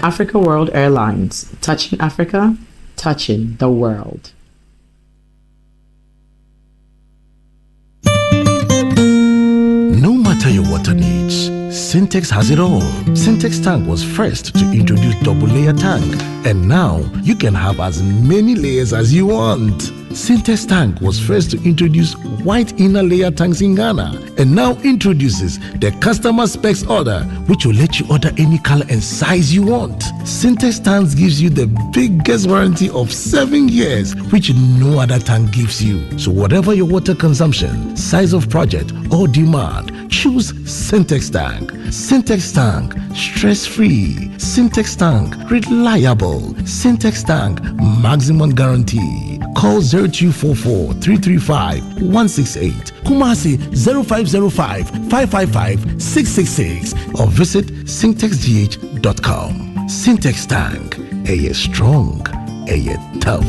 Africa World Airlines, touching Africa, touching the world. No matter your water needs, Syntex has it all. Syntex tank was first to introduce double layer tank, and now you can have as many layers as you want. Syntex tank was first to introduce white inner layer tanks in Ghana, and now introduces the customer specs order, which will let you order any color and size you want. Syntex tanks gives you the biggest warranty of 7 years, which no other tank gives you. So whatever your water consumption, size of project, or demand, choose Syntex tank. Syntex tank, stress-free. Syntex tank, reliable. Syntex tank, maximum guarantee. Call 0244 335 168, Kumasi 0505 555 666, or visit syntexgh.com. Syntex tank, a strong, a tough.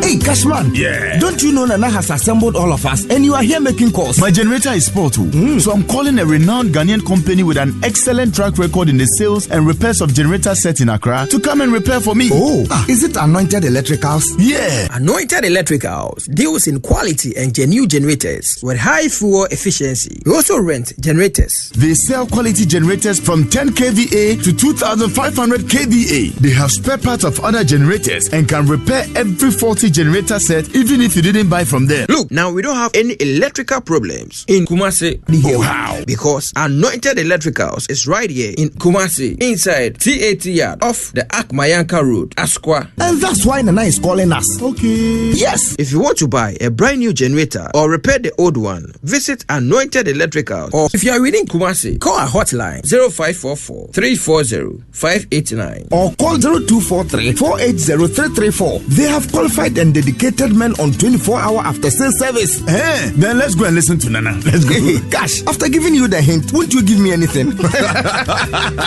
Hey, Cashman. Yeah. Don't you know Nana has assembled all of us and you are here making calls? My generator is spoiled too. So I'm calling a renowned Ghanaian company with an excellent track record in the sales and repairs of generator sets in Accra to come and repair for me. Oh, is it Anointed Electricals? Yeah. Anointed Electricals deals in quality and genuine generators with high fuel efficiency. We also rent generators. They sell quality generators from 10 kVA to 2500 kVA. They have spare parts of other generators and can repair every faulty generator set even if you didn't buy from them. Look, now we don't have any electrical problems in Kumasi. Oh, how? Because Anointed Electricals is right here in Kumasi, inside TAT yard off the Akmayanka Road, Asqua. And that's why Nana is calling us. Okay. Yes. If you want to buy a brand new generator or repair the old one, visit Anointed Electricals. Or if you are within Kumasi, call our hotline 0544 340 589 or call 0243 480 334. They have qualified and dedicated men on 24-hour after-sales service. Then let's go and listen to Nana. Let's go. Gosh, after giving you the hint, won't you give me anything?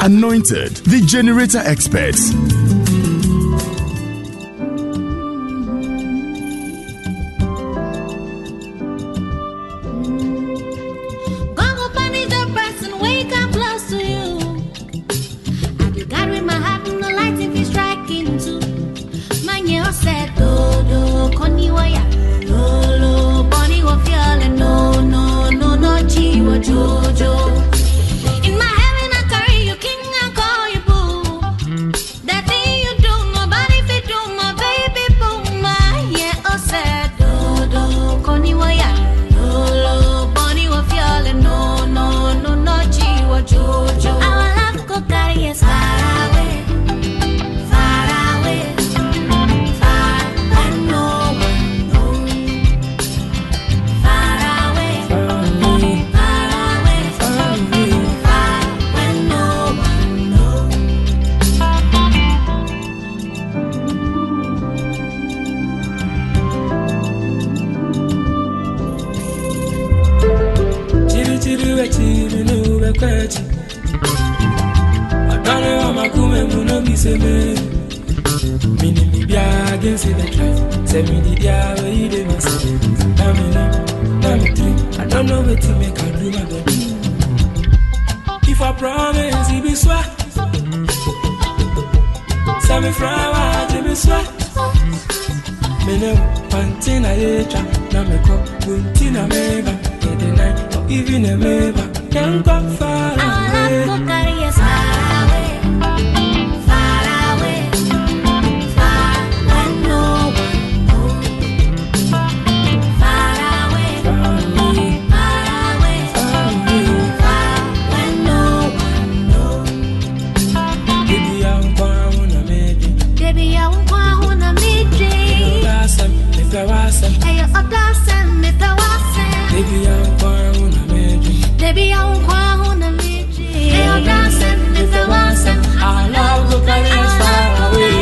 Anointed, the generator experts. In my heaven I carry you king and call you boo. That thing you do, nobody fit do my baby boo. My yeah, oh said do do koni waya lo boni wa fiole no no no no chi wa jojo. Our love go carry us far away, far away, far and no one knows. Far away, far away, far when no one knows. Chiri chiri we chiri no we kwechi. Akane wa makume muno miseme. Mini bibia against the trust. Say me di dia we ide mase. Nami three. I don't know what to make I do my baby. If I promise it be sweat. Say me flower to be sweat. Me no pantina yecha. Na me ko puntina meba. The night or even a meba. Can't go far away. Our love go carry us far away, far away, far when no one knows. Far away, far away, far when no one knows. Baby, I'm gonna make it. Baby, I wanna meet you. If I was Hey, you're a blossom if I was baby, I'm gonna make it. Baby, I wanna meet you. Hey, you're a blossom if I was Our love will carry us far away.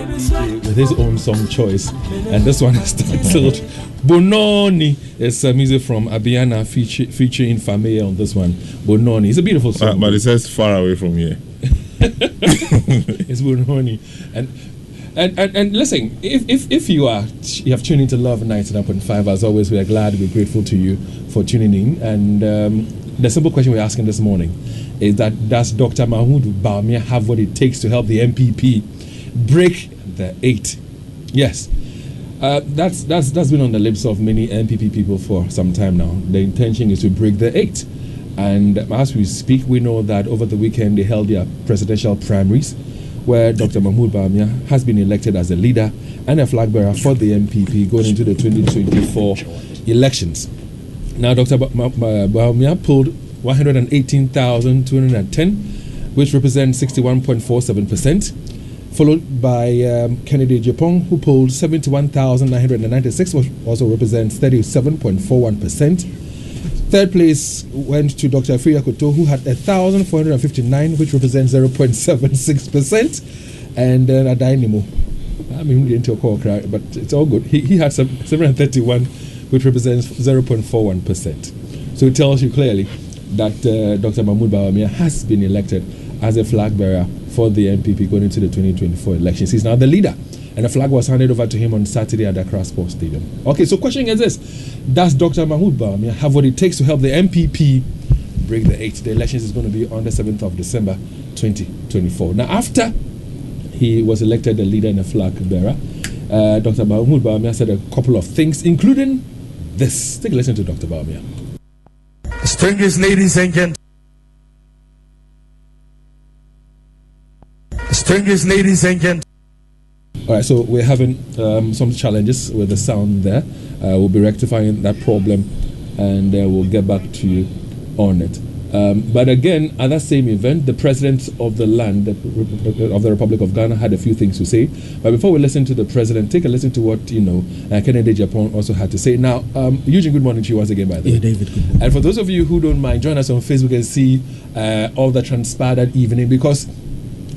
DJ with his own song choice, and this one is titled Bononi. It's music from Abiana featuring Famea on this one. Bononi. It's a beautiful song. But it says far away from here. It's Bononi. And listen, if you have tuned into Love 99.5, as always, we are glad, we're grateful to you for tuning in. And the simple question we're asking this morning is that does Dr. Mahmoud Bawumia have what it takes to help the MPP break the 8? Yes. That's been on the lips of many MPP people for some time now. The intention is to break the 8. And as we speak, we know that over the weekend they held their presidential primaries, where Dr. Mahmoud Bawumia has been elected as a leader and a flag bearer for the MPP going into the 2024 elections. Now, Dr. Bawumia pulled 118,210, which represents 61.47%, followed by Kennedy Japan, who polled 71,996, which also represents 37.41%. Third place went to Dr. Afriya Koto, who had 1,459, which represents 0.76%. And then Adainimo, I mean, we didn't talk all cry, but it's all good. He had 731, which represents 0.41%. So it tells you clearly that Dr. Mahmoud Bawumia has been elected as a flag bearer for the MPP going into the 2024 elections. He's now the leader, and the flag was handed over to him on Saturday at the Accra Sports Stadium. Okay, so question is this: does Dr. Mahmoud Bawumia have what it takes to help the MPP break the 8? The elections is going to be on the 7th of December 2024. Now, after he was elected the leader and the flag bearer, Dr. Mahmoud Bawumia said a couple of things, including this. Take a listen to Dr. Bawumia. Distinguished ladies and gentlemen. Distinguished ladies and gentlemen. All right, so we're having some challenges with the sound there. We'll be rectifying that problem, and we'll get back to you on it. But again, at that same event, the president of the land of the Republic of Ghana had a few things to say. But before we listen to the president, take a listen to what Kennedy Japan also had to say. Now, Eugene, good morning to you once again, by the way. Yeah, David, good morning. And for those of you who don't mind, join us on Facebook and see all that transpired that evening, because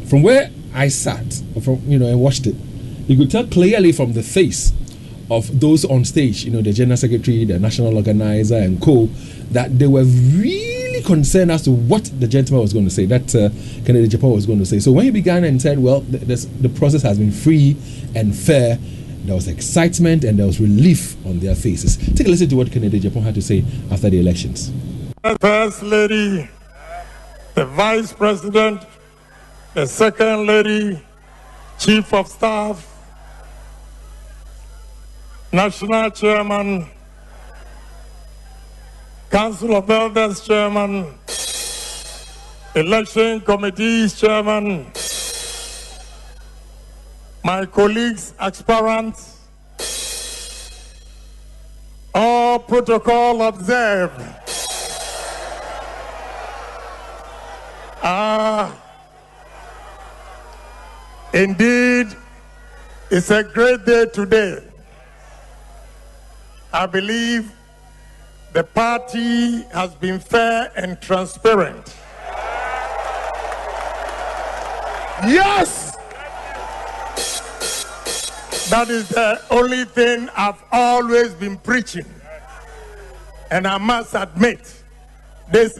from where I sat, and watched it, you could tell clearly from the face of those on stage, the general secretary, the national organizer, and co, that they were really concerned as to what the gentleman was going to say, that Kennedy Japan was going to say. So when he began and said, well, the process has been free and fair, there was excitement and there was relief on their faces. Take a listen to what Kennedy Japan had to say after the elections. The First Lady, the Vice President, the Second Lady, Chief of Staff, National Chairman, Council of Elders Chairman, Election Committees Chairman, my colleagues, aspirants, all protocol observed. Indeed, it's a great day today. I believe the party has been fair and transparent. Yes! That is the only thing I've always been preaching. And I must admit, this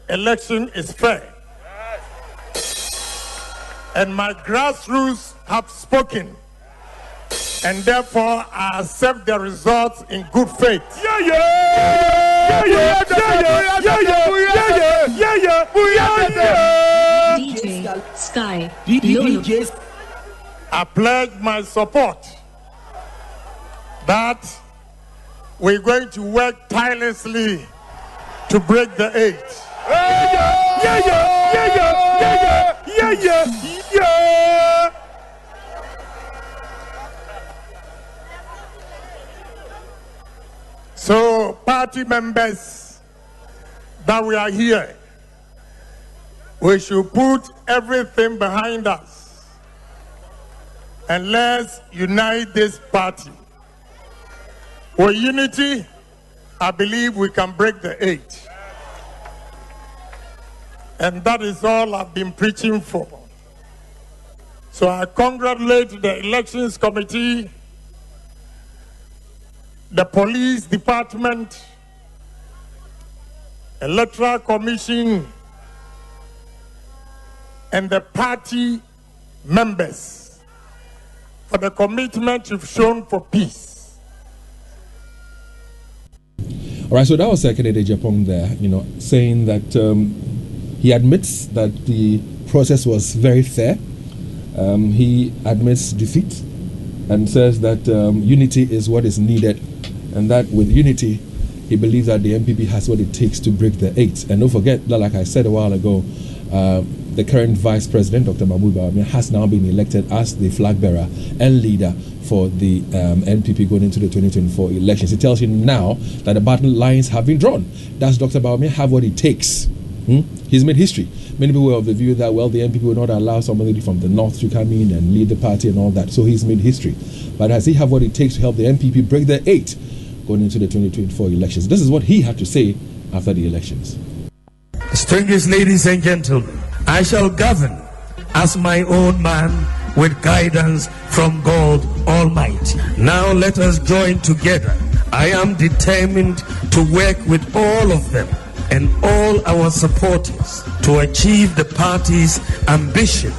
election is fair. And my grassroots have spoken. And therefore, I accept the results in good faith. DJ Sky. I pledge my support that we're going to work tirelessly to break the 8. So, party members that we are here, we should put everything behind us and let's unite this party. With unity, I believe we can break the 8. And that is all I've been preaching for. So I congratulate the elections committee, the police department, electoral commission, and the party members for the commitment you've shown for peace. All right, so that was Kennedy Japong there, saying that he admits that the process was very fair. He admits defeat and says that unity is what is needed, and that with unity, he believes that the MPP has what it takes to break the 8. And don't forget that, like I said a while ago, the current Vice President, Dr. Mahmoud Bawumia, has now been elected as the flag bearer and leader for the NPP going into the 2024 elections. It tells you now that the battle lines have been drawn. Does Dr. Bawumia have what it takes? He's made history. Many people were of the view that, well, the NPP will not allow somebody from the north to come in and lead the party and all that. So he's made history. But does he have what it takes to help the NPP break the 8 going into the 2024 elections? This is what he had to say after the elections. Distinguished ladies and gentlemen, I shall govern as my own man with guidance from God Almighty. Now let us join together. I am determined to work with all of them and all our supporters to achieve the party's ambition.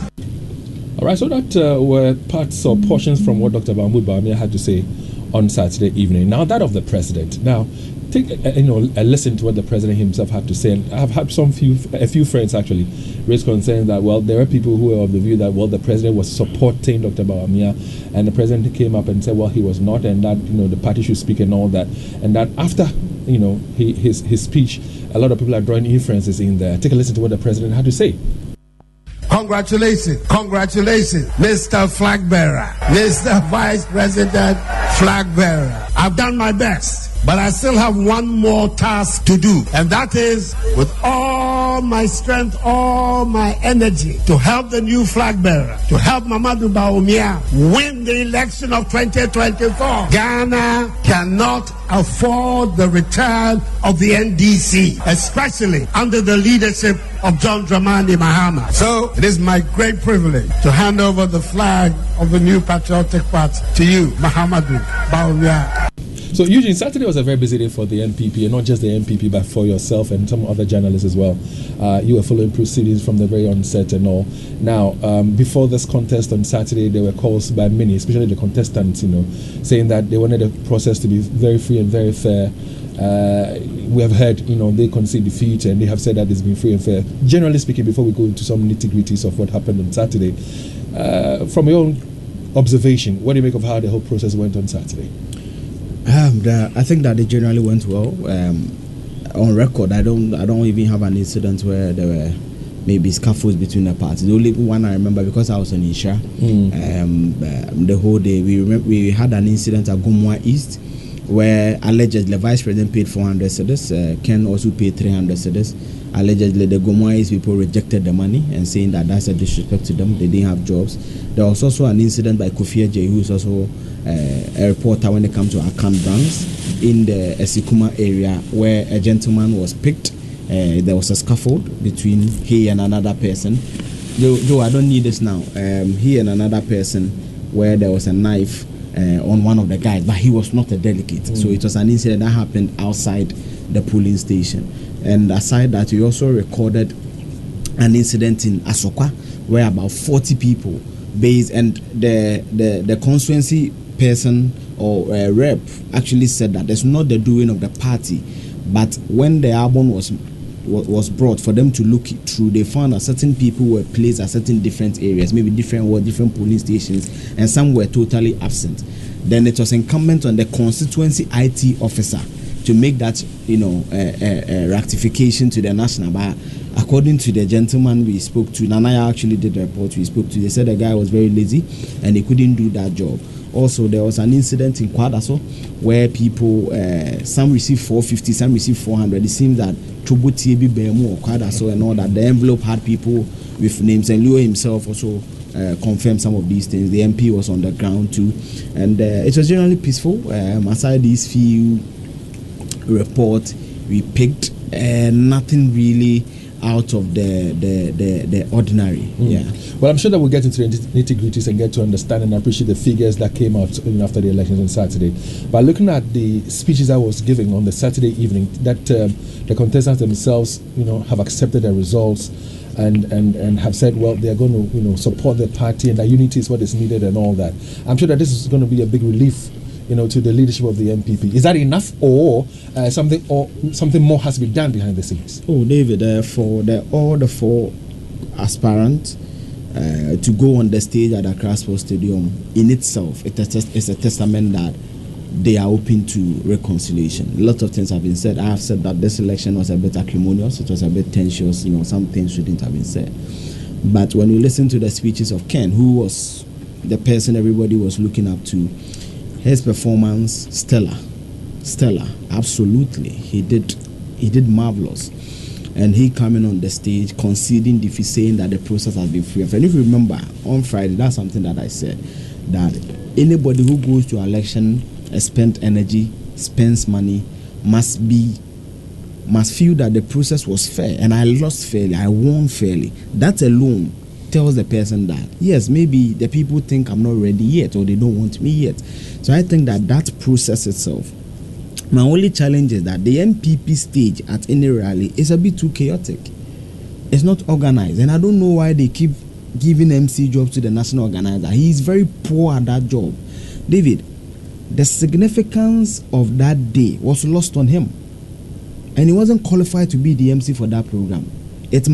All right, so that were parts or portions from what Dr. Mahmoud Bawumia had to say on Saturday evening. Now that of the president. Now, take a listen to what the president himself had to say. And I've had a few friends actually raise concern that, well, there are people who are of the view that, well, the president was supporting Dr. Bawumia, and the president came up and said, well, he was not, and that the party should speak and all that, and that after his speech, a lot of people are drawing inferences in there. Take a listen to what the president had to say. Congratulations, Mr. Flag Bearer, Mr. Vice President Flag Bearer. I've done my best, but I still have one more task to do, and that is with all my strength, all my energy to help the new flag bearer, to help Mamadou Bawumia win the election of 2024. Ghana cannot afford the return of the NDC, especially under the leadership of John Dramani Mahama. So it is my great privilege to hand over the flag of the new patriotic party to you, Mahamadou Bawumia. So Eugene, Saturday was a very busy day for the NPP, and not just the NPP, but for yourself and some other journalists as well. You were following proceedings from the very onset and all. Now, before this contest on Saturday, there were calls by many, especially the contestants, saying that they wanted the process to be very free and very fair. We have heard, they concede defeat, and they have said that it's been free and fair. Generally speaking, before we go into some nitty-gritties of what happened on Saturday, from your own observation, what do you make of how the whole process went on Saturday? I think that it generally went well. On record, I don't even have an incident where there were maybe scuffles between the parties. The only one I remember, because I was in Isha, the whole day we had an incident at Gomwa East where allegedly the vice president paid 400 cedis, Ken also paid 300 cedis. Allegedly the Gomwa East people rejected the money and saying that that's a disrespect to them. They didn't have jobs. There was also an incident by Kofi Ajay, who is also a reporter when it comes to account brands in the Esikuma area, where a gentleman was picked. There was a scuffle between he and another person. Joe, I don't need this now. He and another person, where there was a knife on one of the guys, but he was not a delegate. So it was an incident that happened outside the polling station. And aside that, we also recorded an incident in Asokwa where about 40 people and the constituency person or rep actually said that it's not the doing of the party, but when the album was brought for them to look it through, they found that certain people were placed at certain different areas, maybe different polling stations, and some were totally absent. Then it was incumbent on the constituency IT officer to make that rectification to the national. But according to the gentleman we spoke to, Nanaya actually did the report we spoke to, they said the guy was very lazy and he couldn't do that job. Also, there was an incident in Kwadaso where people, some received 450, some received 400. It seems that Chobuti Bemu or Kwadaso and all that, the envelope had people with names, and Leo himself also confirmed some of these things. The MP was on the ground too, and it was generally peaceful. Aside these few reports we picked, nothing really out of the ordinary. Yeah. Well, I'm sure that we'll get into the nitty-gritties and get to understand and appreciate the figures that came out after the elections on Saturday. But looking at the speeches I was giving on the Saturday evening, that the contestants themselves, have accepted the results and have said, well, they are going to, support the party and that unity is what is needed and all that. I'm sure that this is going to be a big relief, to the leadership of the MPP. Is that enough, or something more has to be done behind the scenes? Oh, David, for all the four aspirants to go on the stage at Accra Sports Stadium in itself, it's a testament that they are open to reconciliation. A lot of things have been said. I have said that this election was a bit acrimonious, it was a bit tensious, some things shouldn't have been said. But when you listen to the speeches of Ken, who was the person everybody was looking up to, his performance, stellar, absolutely. He did marvelous. And he coming on the stage, conceding defeat, saying that the process has been free. And if you remember, on Friday, that's something that I said, that anybody who goes to election, spends energy, spends money, must feel that the process was fair. And I lost fairly, I won fairly. That alone tells the person that, yes, maybe the people think I'm not ready yet, or they don't want me yet. So I think that process itself, my only challenge is that the MPP stage at any rally is a bit too chaotic. It's not organized, and I don't know why they keep giving MC jobs to the national organizer. He is very poor at that job. David, the significance of that day was lost on him, and he wasn't qualified to be the MC for that program. It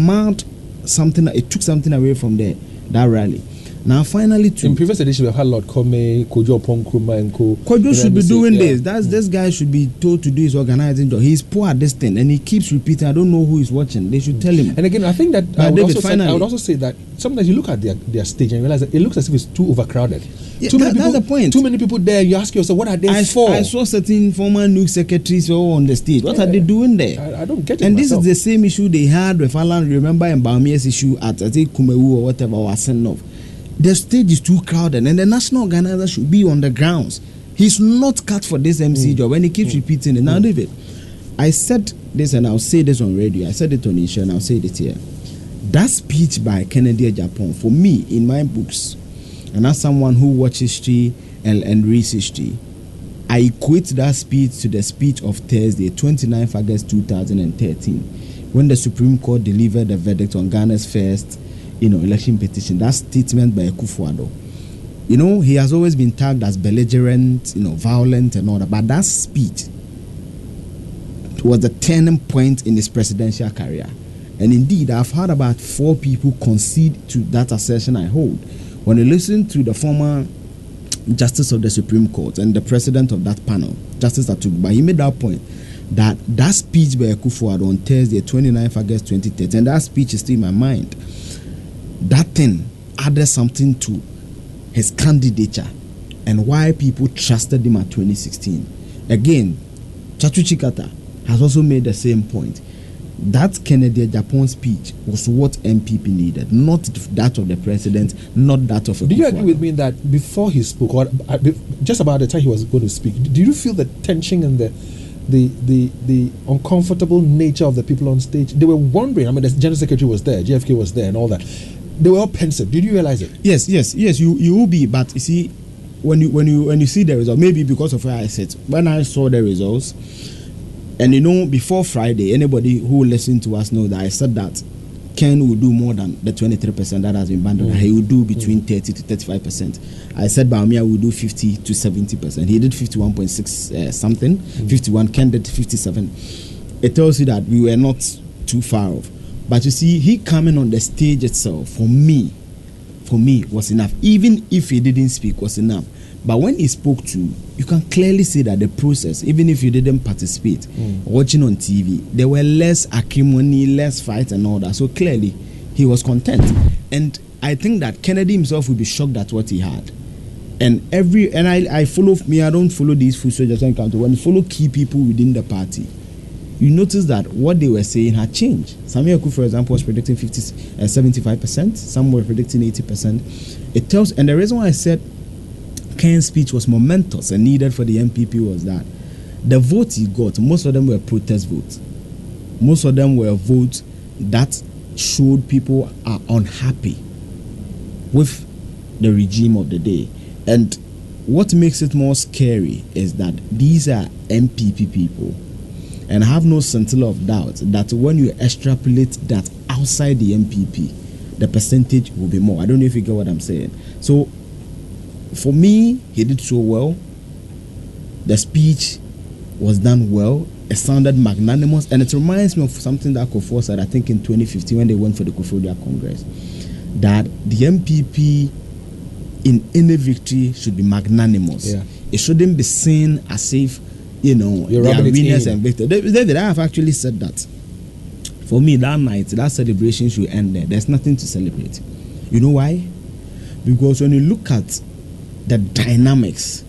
took something away from that rally. Now, finally, in previous edition, we have had Lord Kome, Kojo Ponkruma, and Kojo should be doing this. This guy should be told to do his organizing job. He's poor at this thing, and he keeps repeating. I don't know who is watching. They should tell him. And again, I think that I would also say that sometimes you look at their stage and realize that it looks as if it's too overcrowded. Yeah, that's the point. Too many people there. You ask yourself, what are they for? I saw certain former NUC secretaries on the stage. What are they doing there? I don't get it. And myself. This is the same issue they had with Alan. Remember in Baumia's issue at I think Kumewu or whatever was sent off. The stage is too crowded, and the national organizer should be on the grounds. He's not cut for this MC job, and he keeps repeating it. Now, David, I said this, and I'll say this on radio. I said it on Isha, and I'll say it here. That speech by Kennedy Japan, for me, in my books, and as someone who watches history and reads history, I equate that speech to the speech of Thursday, 29th August 2013, when the Supreme Court delivered the verdict on Ghana's first election petition. That statement by Akufo-Addo. He has always been tagged as belligerent, violent and all that. But that speech was the turning point in his presidential career. And indeed, I've heard about 4 people concede to that assertion I hold. When you listen to the former Justice of the Supreme Court and the president of that panel, Justice Atugba, he made that point that speech by Akufo-Addo on Thursday, 29th August 2013, and that speech is still in my mind. That thing added something to his candidature and why people trusted him at 2016. Again, Chachu Chikata has also made the same point. That Kennedy Japan speech was what MPP needed, not that of the president, not that of Do you agree with me that before he spoke, or just about the time he was going to speak, do you feel the tension and the uncomfortable nature of the people on stage? They were wondering. I mean, the General Secretary was there, JFK was there, and all that. They were all pensive. Did you realize it? Yes. You will be, but you see, when you see the result, maybe because of where I said, when I saw the results, and before Friday, anybody who listened to us know that I said that Ken will do more than the 23% that has been banned. He will do between 30 to 35%. I said Baumia will do 50 to 70%. He did 51.6 something, 51. Ken did 57. It tells you that we were not too far off. But you see, he coming on the stage itself, for me, was enough. Even if he didn't speak, was enough. But when he spoke to, you can clearly see that the process, even if you didn't participate, watching on TV, there were less acrimony, less fight and all that. So clearly, he was content. And I think that Kennedy himself will be shocked at what he had. And I follow me. I don't follow these full soldiers encounter. When you follow key people within the party, you notice that what they were saying had changed. Samuel Ku, for example, was predicting 75%. Some were predicting 80%. It tells, and the reason why I said Ken's speech was momentous and needed for the MPP was that the votes he got, most of them were protest votes. Most of them were votes that showed people are unhappy with the regime of the day. And what makes it more scary is that these are MPP people. And I have no scintilla of doubt that when you extrapolate that outside the MPP, the percentage will be more. I don't know if you get what I'm saying. So, for me, he did so well. The speech was done well. It sounded magnanimous. And it reminds me of something that Kofor said, I think in 2015 when they went for the Kofodia Congress, that the MPP in any victory should be magnanimous. Yeah. It shouldn't be seen as if, you know, they are winners and victors. David, I have actually said that. For me, that night, that celebration should end there. There's nothing to celebrate. You know why? Because when you look at the dynamics,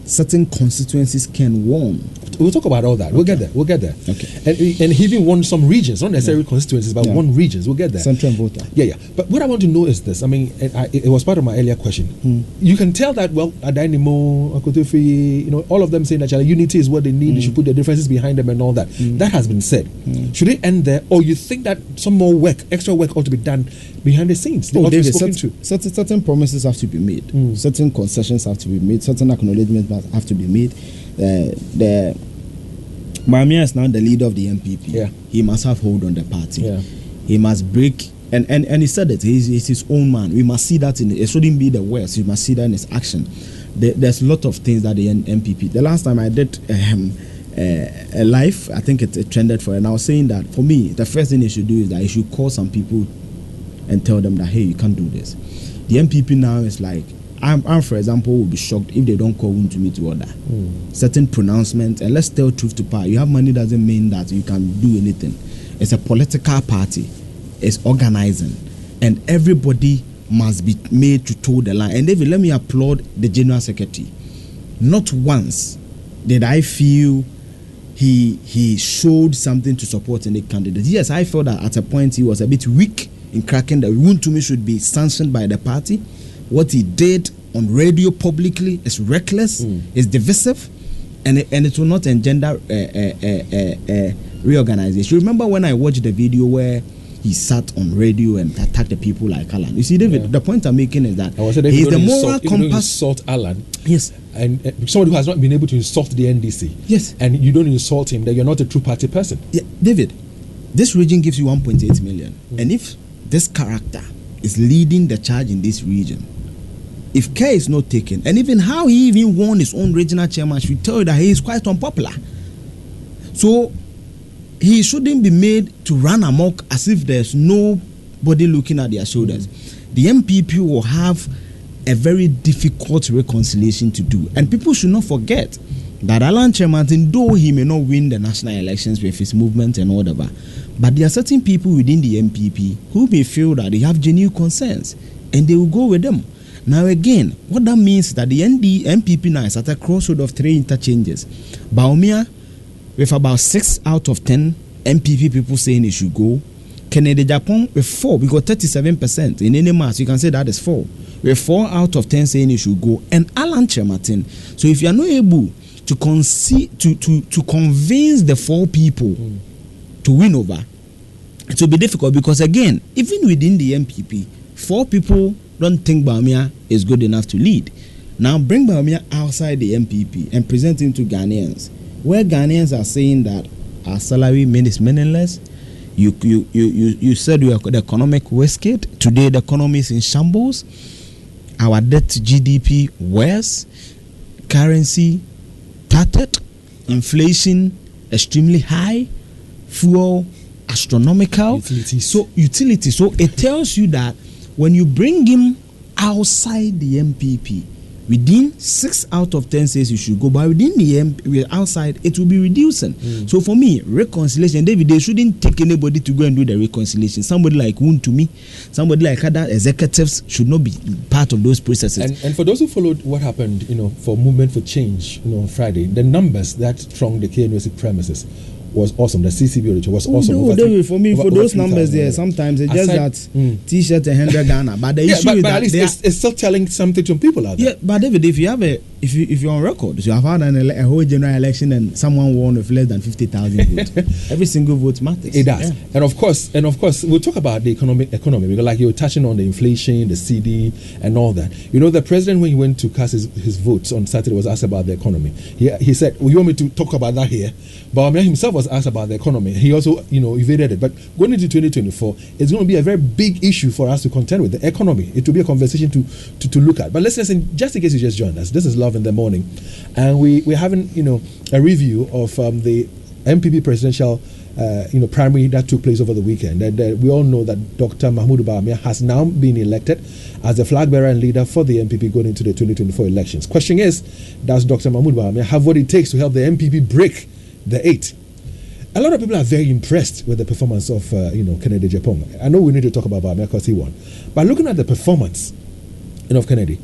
certain constituencies can win. We'll talk about all that. We'll get there. Okay. And he even won some regions, not necessarily constituencies, but won regions. We'll get there. Central voter. Yeah. But what I want to know is this. I mean, it was part of my earlier question. You can tell that, well, Adainimo, Akotofi, you know, all of them saying that unity is what they need. They should put their differences behind them and all that. That has been said. Should it end there, or you think that some more work, extra work, ought to be done behind the scenes? David, certain promises have to be made. Certain concessions have to be made. Certain acknowledgements have to be made. The Bawumia is now the leader of the MPP. Yeah. He must have hold on the party. Yeah. He must break, and he said it. He's his own man. We must see that it shouldn't be the worst. We must see that in his action. There's a lot of things that the MPP. The last time I did a live, I think it trended for it. And I was saying that for me, the first thing they should do is that you should call some people and tell them that, hey, you can't do this. The MPP now is like, I'm for example, will be shocked if they don't call Wontumi to order. Certain pronouncements, and let's tell truth to power. You have money doesn't mean that you can do anything. It's a political party. It's organizing. And everybody must be made to toe the line. And David, let me applaud the General Secretary. Not once did I feel he showed something to support any candidate. Yes, I felt that at a point he was a bit weak in cracking that Wontumi should be sanctioned by the party. What he did on radio publicly is reckless, is divisive, and it will not engender reorganization. Remember when I watched the video where he sat on radio and attacked the people like Alan? You see, David, the point I'm making is that he's the moral compass. Insult Alan, yes, and somebody who has not been able to insult the NDC, yes, and you don't insult him, then you're not a true party person. Yeah, David, this region gives you 1.8 million, and if this character is leading the charge in this region, if care is not taken, and even how he even won his own regional chairman should tell you that he is quite unpopular. So he shouldn't be made to run amok as if there's nobody looking at their shoulders. The MPP will have a very difficult reconciliation to do, and people should not forget that Alan Chairman, though he may not win the national elections with his movement and whatever, but there are certain people within the MPP who may feel that they have genuine concerns, and they will go with them. Now again, what that means is that the MPP now is at a crossroad of 3 interchanges. Bawumia, with about 6 out of 10 MPP people saying it should go. Kennedy Japan with 4, because 37%. In any mass, you can say that is 4. With 4 out of 10 saying it should go. And Alan Chairman. So if you are not able to convince the 4 people to win over, it will be difficult, because again, even within the MPP, 4 people don't think Bawumia is good enough to lead. Now bring Bawumia outside the MPP and present him to Ghanaians, where Ghanaians are saying that our salary is meaningless. You said we are the economic wasted. Today the economy is in shambles. Our debt to GDP worse. Currency tattered. Inflation extremely high. Fuel astronomical. Utility. So it tells you that when you bring him outside the MPP, within 6 out of 10 says you should go, but within the outside, it will be reducing. So for me, reconciliation, David, they shouldn't take anybody to go and do the reconciliation. Somebody like Wontumi, somebody like other executives should not be part of those processes. And for those who followed what happened, for Movement for Change, on Friday, the numbers that thronged the KNUST premises was awesome. The CCB auditor was awesome. For me, for those numbers there, sometimes it's just that T-shirt 100 Ghana. But the issue is that at least it's still telling something to people out there. Yeah, but David, if you have if you're on record, so you have had a whole general election and someone won with less than 50,000 votes. Every single vote matters. It does. Yeah. And of course, we'll talk about the economy because, like you were touching on the inflation, the CD, and all that. You know, the president, when he went to cast his votes on Saturday, was asked about the economy. He said, "Well, you want me to talk about that here?" But himself was asked about the economy. He also, evaded it. But going into 2024, it's going to be a very big issue for us to contend with, the economy. It will be a conversation to look at. But let's listen, just in case you just joined us. This is Love in the Morning, and we're having a review of the MPP presidential primary that took place over the weekend. And we all know that Dr. Mahmoud Bawumia has now been elected as the flag bearer and leader for the MPP going into the 2024 elections. Question is, does Dr. Mahmoud Bawumia have what it takes to help the MPP break the 8? A lot of people are very impressed with the performance of Kennedy Japan. I know we need to talk about Bawumia because he won, but looking at the performance of Kennedy,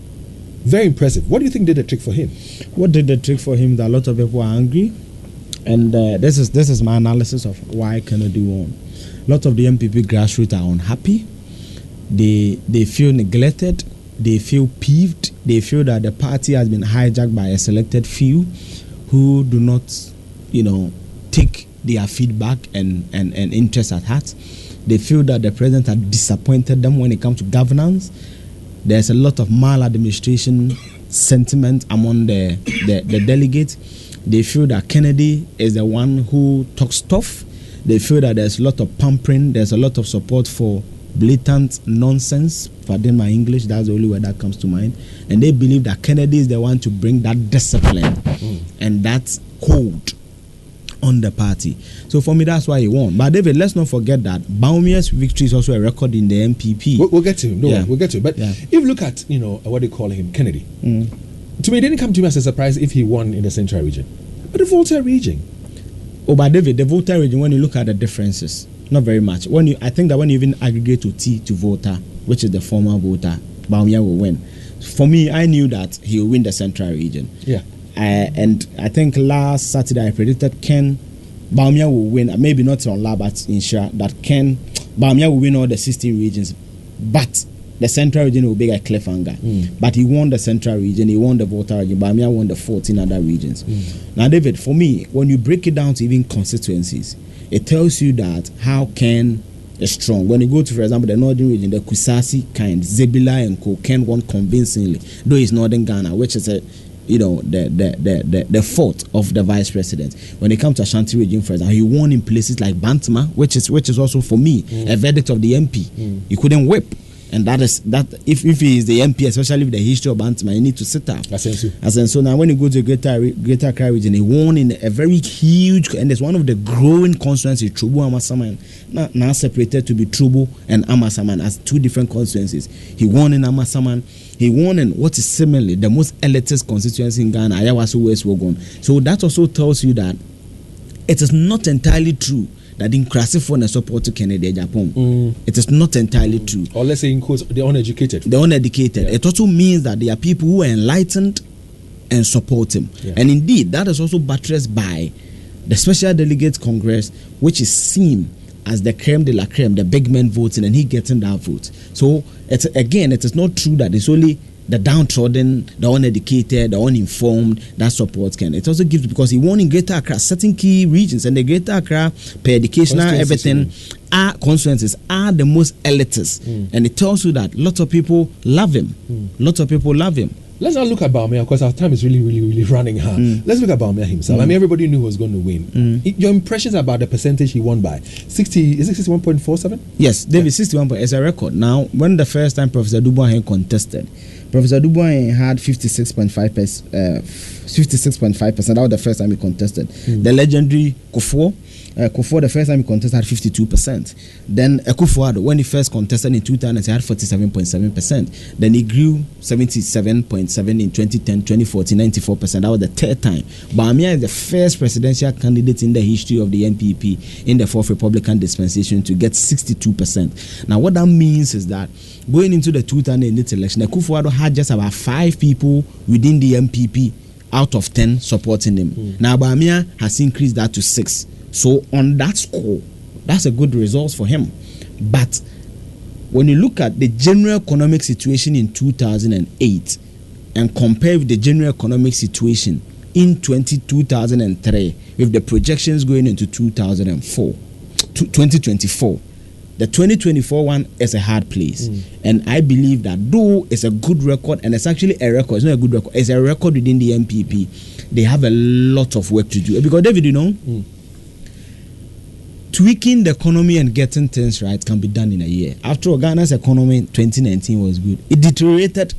very impressive. What do you think did the trick for him? What did the trick for him? That a lot of people are angry, and this is my analysis of why Kennedy won. A lot of the MPP grassroots are unhappy. They feel neglected. They feel peeved. They feel that the party has been hijacked by a selected few who do not, take their feedback and interest at heart. They feel that the president had disappointed them when it comes to governance. There's a lot of maladministration sentiment among the delegates. They feel that Kennedy is the one who talks tough. They feel that there's a lot of pampering. There's a lot of support for blatant nonsense. Pardon my English, that's the only word that comes to mind. And they believe that Kennedy is the one to bring that discipline and that code on the party. So for me, that's why he won. But David, let's not forget that Bawumia's victory is also a record in the MPP. We'll get to him. We'll get to him. But if you look at, what they call him, Kennedy, to me, it didn't come to me as a surprise if he won in the Central region. But the Volta region. Oh, but David, the Volta region, when you look at the differences, not very much. I think that when you even aggregate to Volta, which is the former Volta, Bawumia will win. For me, I knew that he will win the Central region. Yeah. And I think last Saturday I predicted Bawumia will win. Maybe not on lab, but ensure that Bawumia will win all the 16 regions. But the Central region will be a cliffhanger. But he won the Central region, he won the Volta region. Bawumia won the 14 other regions. Now, David, for me, when you break it down to even constituencies, it tells you that how Ken is strong. When you go to, for example, the Northern region, the Kusasi kind, Zebila and Co, Ken won convincingly, though it's Northern Ghana, which is the fault of the vice president. When it comes to Ashanti region, for example, he won in places like Bantama, which is also for me a verdict of the MP. He couldn't whip. And that if he is the MP, especially with the history of Bantama, you need to sit up. And so now when you go to Greater Accra region, he won in a very huge, and it's one of the growing constituencies, Trubu Amasaman, now separated to be Trubu and Amasaman as two different constituencies. He won in Amasaman. He won in what is similarly the most elitist constituency in Ghana, Ayawaso West Wogon. So that also tells you that it is not entirely true that in Krasifon and support to Kennedy Japan. It is not entirely true. Or let's say in quotes, the uneducated. The uneducated. Yeah. It also means that there are people who are enlightened and support him. Yeah. And indeed, that is also buttressed by the Special Delegates Congress, which is seen as the creme de la creme, the big men voting, and he getting that vote. So, it is not true that it's only the downtrodden, the uneducated, the uninformed that supports Ken. It also gives, because he won in Greater Accra, certain key regions, and the Greater Accra, per educational, everything, our constituencies are the most elitist. And it tells you that lots of people love him. Lots of people love him. Let's not look at Bawumia because our time is really, really, really running hard. Let's look at Bawumia himself. I mean, everybody knew he was going to win. Your impressions about the percentage he won by? 60, is it 61.47? Yes, David, 61. It's a record. Now, when the first time Professor Dubois contested, Professor Dubois had 56.5%. That was the first time he contested. The legendary Kufuor, the first time he contested, had 52%. Then Kufuor, when he first contested in 2000, he had 47.7%. Then he grew 77.7% in 2010, 2014, 94%. That was the third time. Bawumia is the first presidential candidate in the history of the MPP in the fourth Republican dispensation to get 62%. Now, what that means is that going into the 2008 election, Kufuor had just about 5 people within the MPP out of 10 supporting him. Now, Bawumia has increased that to 6. So on that score, that's a good result for him. But when you look at the general economic situation in 2008, and compare with the general economic situation in 2003 with the projections going into 2024, the 2024 one is a hard place. And I believe that though it's a good record, and it's actually a record, it's not a good record, it's a record within the MPP, they have a lot of work to do. Because David, tweaking the economy and getting things right can be done in a year. After all, Ghana's economy in 2019 was good. It deteriorated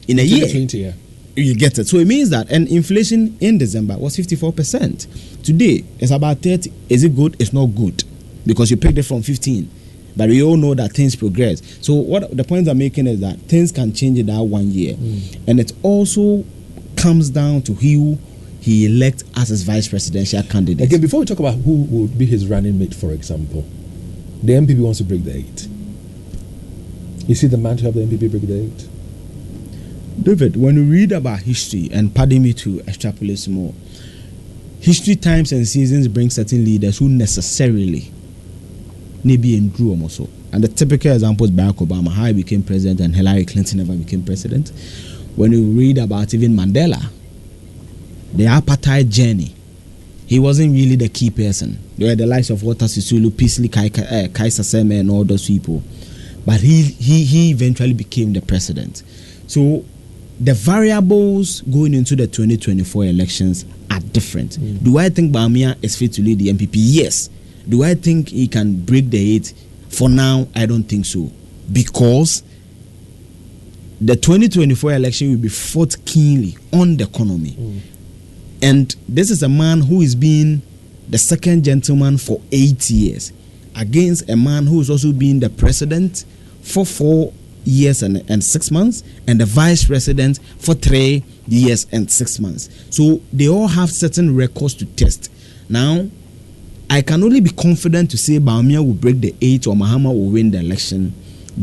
in a year. 2020, You get it. So it means that, and inflation in December was 54%. Today, it's about 30. Is it good? It's not good because you picked it from 15. But we all know that things progress. So what the point I'm making is that things can change in that 1 year. And it also comes down to who he elects as his vice presidential candidate. Again, before we talk about who would be his running mate, for example, the MPP wants to break the 8. Is he the man to have the MPP break the 8? David, when you read about history, and pardon me to extrapolate more, history, times, and seasons bring certain leaders who necessarily maybe endure also. And the typical example is Barack Obama, how he became president, and Hillary Clinton never became president. When you read about even Mandela, the apartheid journey, he wasn't really the key person. There were the likes of Walter Sisulu, Peasley, Kaiser Seme, and all those people. But he eventually became the president. So the variables going into the 2024 elections are different. Do I think Bawumia is fit to lead the MPP? Yes. Do I think he can break the 8? For now, I don't think so. Because the 2024 election will be fought keenly on the economy. And this is a man who is being the second gentleman for 8 years against a man who is also being the president for 4 years and 6 months and the vice president for 3 years and 6 months. So they all have certain records to test. Now, I can only be confident to say Bawumia will break the 8 or Mahama will win the election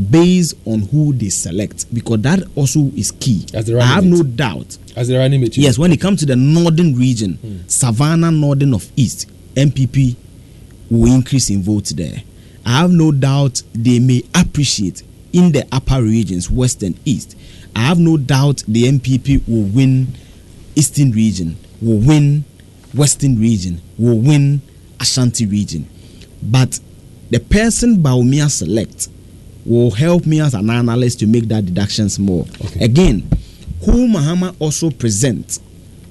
based on who they select, because that also is key. I have no doubt. As the running mate. Yes, when it comes to the northern region, Savannah, northern of East, MPP will increase in votes there. I have no doubt they may appreciate in the upper regions, west and east. I have no doubt the MPP will win Eastern region, will win Western region, will win Ashanti region. But the person Bawumia select will help me as an analyst to make that deductions more. Again, who Mahama also presents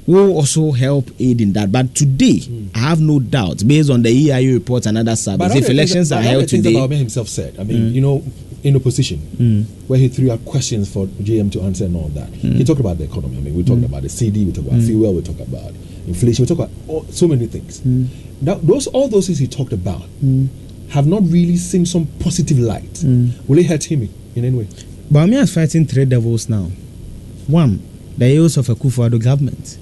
will also help aid in that. But today, I have no doubt, based on the EIU report and other surveys, if elections are held today. Bawumia himself said, I mean, you know, in opposition, where he threw out questions for JM to answer and all that. He talked about the economy. I mean, we talked about the CD, we talked about fuel, we talked about inflation, we talked about so many things. Now, all those things he talked about have not really seen some positive light. Will it hurt him in any way? Bawumia is fighting 3 devils now. One, the use of a Akufo-Addo government.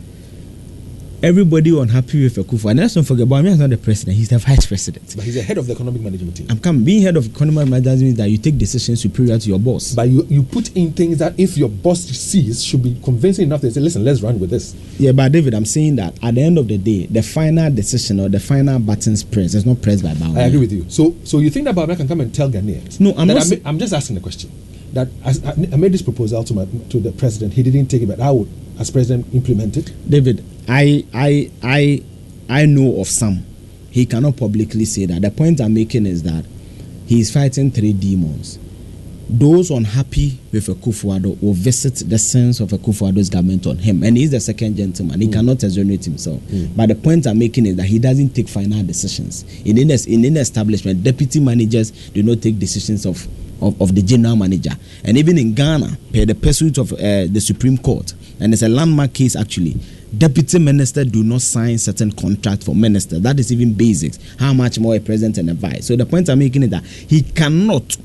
Everybody unhappy with Akufo. And let's not forget, Bawumia is not the president, he's the vice president. But he's the head of the economic management team. I'm coming. Being head of economic management means that you take decisions superior to your boss. But you put in things that if your boss sees should be convincing enough to say, listen, let's run with this. Yeah, but David, I'm saying that at the end of the day, the final decision or the final buttons press is not pressed by Bawumia. I agree with you. So you think that Bawumia can come and tell Ghanaians? No, I'm just asking the question. That I made this proposal to the president, he didn't take it, but I would, as president, implement it. David, I know of some. He cannot publicly say that. The point I'm making is that he is fighting 3 demons. Those unhappy with Akufo-Addo will visit the sense of Akufo-Addo's government on him, and he's the second gentleman. He cannot exonerate himself. But the point I'm making is that he doesn't take final decisions. In any establishment, deputy managers do not take decisions of the general manager. And even in Ghana, per the pursuit of the Supreme Court, and it's a landmark case actually, deputy ministers do not sign certain contracts for ministers. That is even basics. How much more a president and a vice? So the point I'm making is that he cannot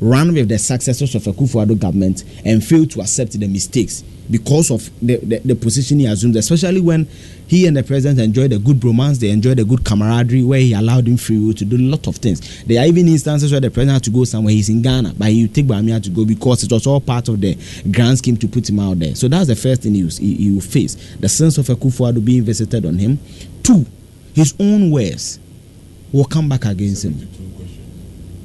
run with the successors of a Akufo-Addo government and fail to accept the mistakes because of the position he assumes, especially when he and the president enjoyed a good bromance, they enjoyed a good camaraderie where he allowed him free will to do a lot of things. There are even instances where the president had to go somewhere, he's in Ghana, but he would take Bawumia to go because it was all part of the grand scheme to put him out there. So that's the first thing he will face, the sense of a Akufo-Addo being visited on him. 2, his own words will come back against him.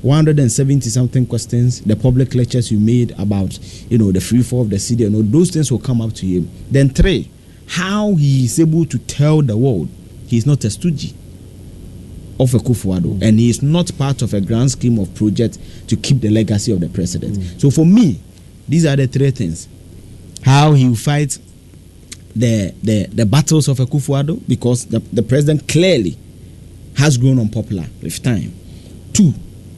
170 something questions, the public lectures you made about, the free fall of the city, those things will come up to him. Then 3, how he is able to tell the world he is not a stooge of a Akufo-Addo, and he is not part of a grand scheme of project to keep the legacy of the president. So for me, these are the 3 things: how he will fight the battles of a Akufo-Addo, because the president clearly has grown unpopular with time. 2,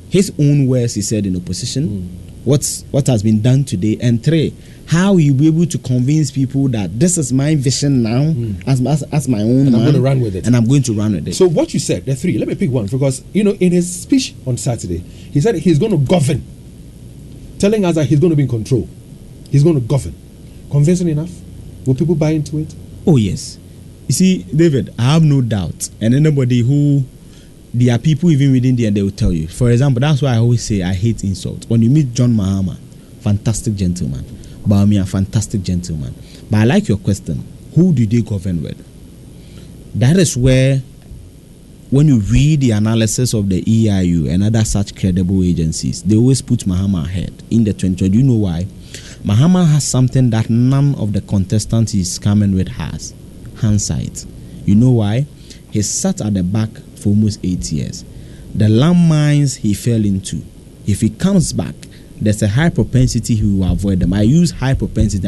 his own words he said in opposition, what has been done today, and 3, how he will be able to convince people that this is my vision now, as my own, and I'm going to run with it. And I'm going to run with it. So what you said, the 3, let me pick one, because in his speech on Saturday, he said he's going to govern, telling us that he's going to be in control. He's going to govern. Convincing enough? Will people buy into it? Oh yes. You see, David, I have no doubt, and anybody who, there are people even within there, they will tell you. For example, that's why I always say I hate insult. When you meet John Mahama, fantastic gentleman. Bawumia, fantastic gentleman. But I like your question. Who do they govern with? That is where, when you read the analysis of the EIU and other such credible agencies, they always put Mahama ahead in the 2020. Do you know why? Mahama has something that none of the contestants he's coming with has: hindsight. You know why? He sat at the back for almost 8 years. The landmines he fell into, if he comes back, there's a high propensity he will avoid them. I use high propensity.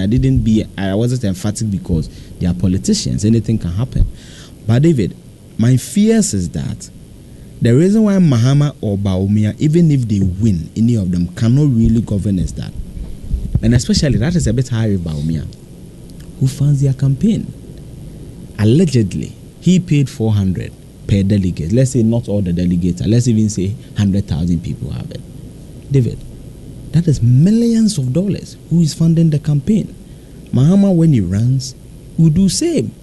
I wasn't emphatic because they are politicians. Anything can happen. But David, my fears is that the reason why Mahama or Bawumia, even if they win, any of them cannot really govern is that. And especially that is a bit higher with Bawumia, who funds their campaign. Allegedly, he paid 400 per delegate. Let's say not all the delegates. Let's even say 100,000 people have it. David, that is millions of dollars. Who is funding the campaign? Mahama, when he runs, will do same.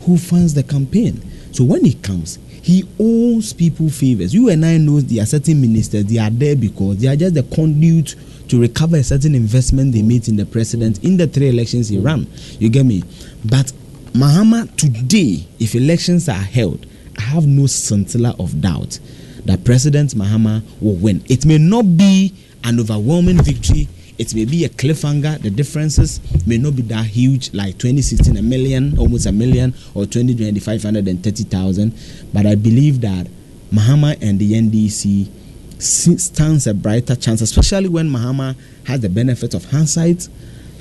Who funds the campaign? So when he comes, he owes people favors. You and I know there are certain ministers, they are there because they are just the conduit to recover a certain investment they made in the president in the 3 elections he ran. You get me? But Mahama today, if elections are held, I have no scintilla of doubt that President Mahama will win. It may not be an overwhelming victory. It may be a cliffhanger. The differences may not be that huge, like 2016, a million, almost a million, or 2020, 530,000. But I believe that Mahama and the NDC stands a brighter chance, especially when Mahama has the benefit of hindsight,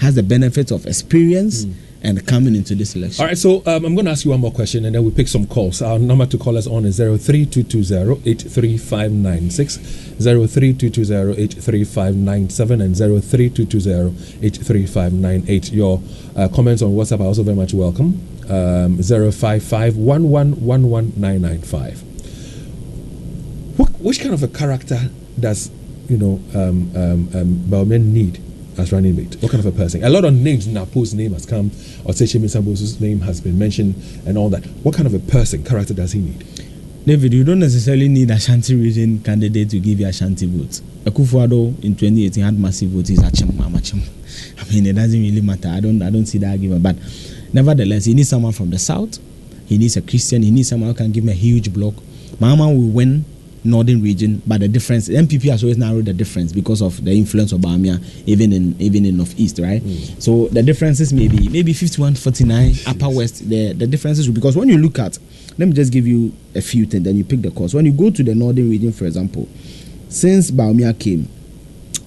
has the benefit of experience, and coming into this election. All right, so I'm going to ask you one more question, and then we pick some calls. Our number to call us on is 03220-83596, 03220-83597, and 03220-83598. Your comments on WhatsApp are also very much welcome. 055-1111-995. Which kind of a character does Bawumia need as running mate? What kind of a person? A lot of names, Napo's name has come, or Seche Misambo's name has been mentioned, and all that. What kind of a person, character does he need? David, you don't necessarily need Ashanti region candidate to give you Ashanti votes. Akufo-Addo in 2018 had massive votes. He's Achim. I mean, it doesn't really matter. I don't see the argument. But nevertheless, he needs someone from the south. He needs a Christian. He needs someone who can give him a huge block. Mahama will win northern region, but the difference, MPP has always narrowed the difference because of the influence of Bawumia, even in northeast, right? So the differences maybe 51-49 upper west. The differences, because when you look at, let me just give you a few things, then you pick the course. When you go to the northern region, for example, since Bawumia came,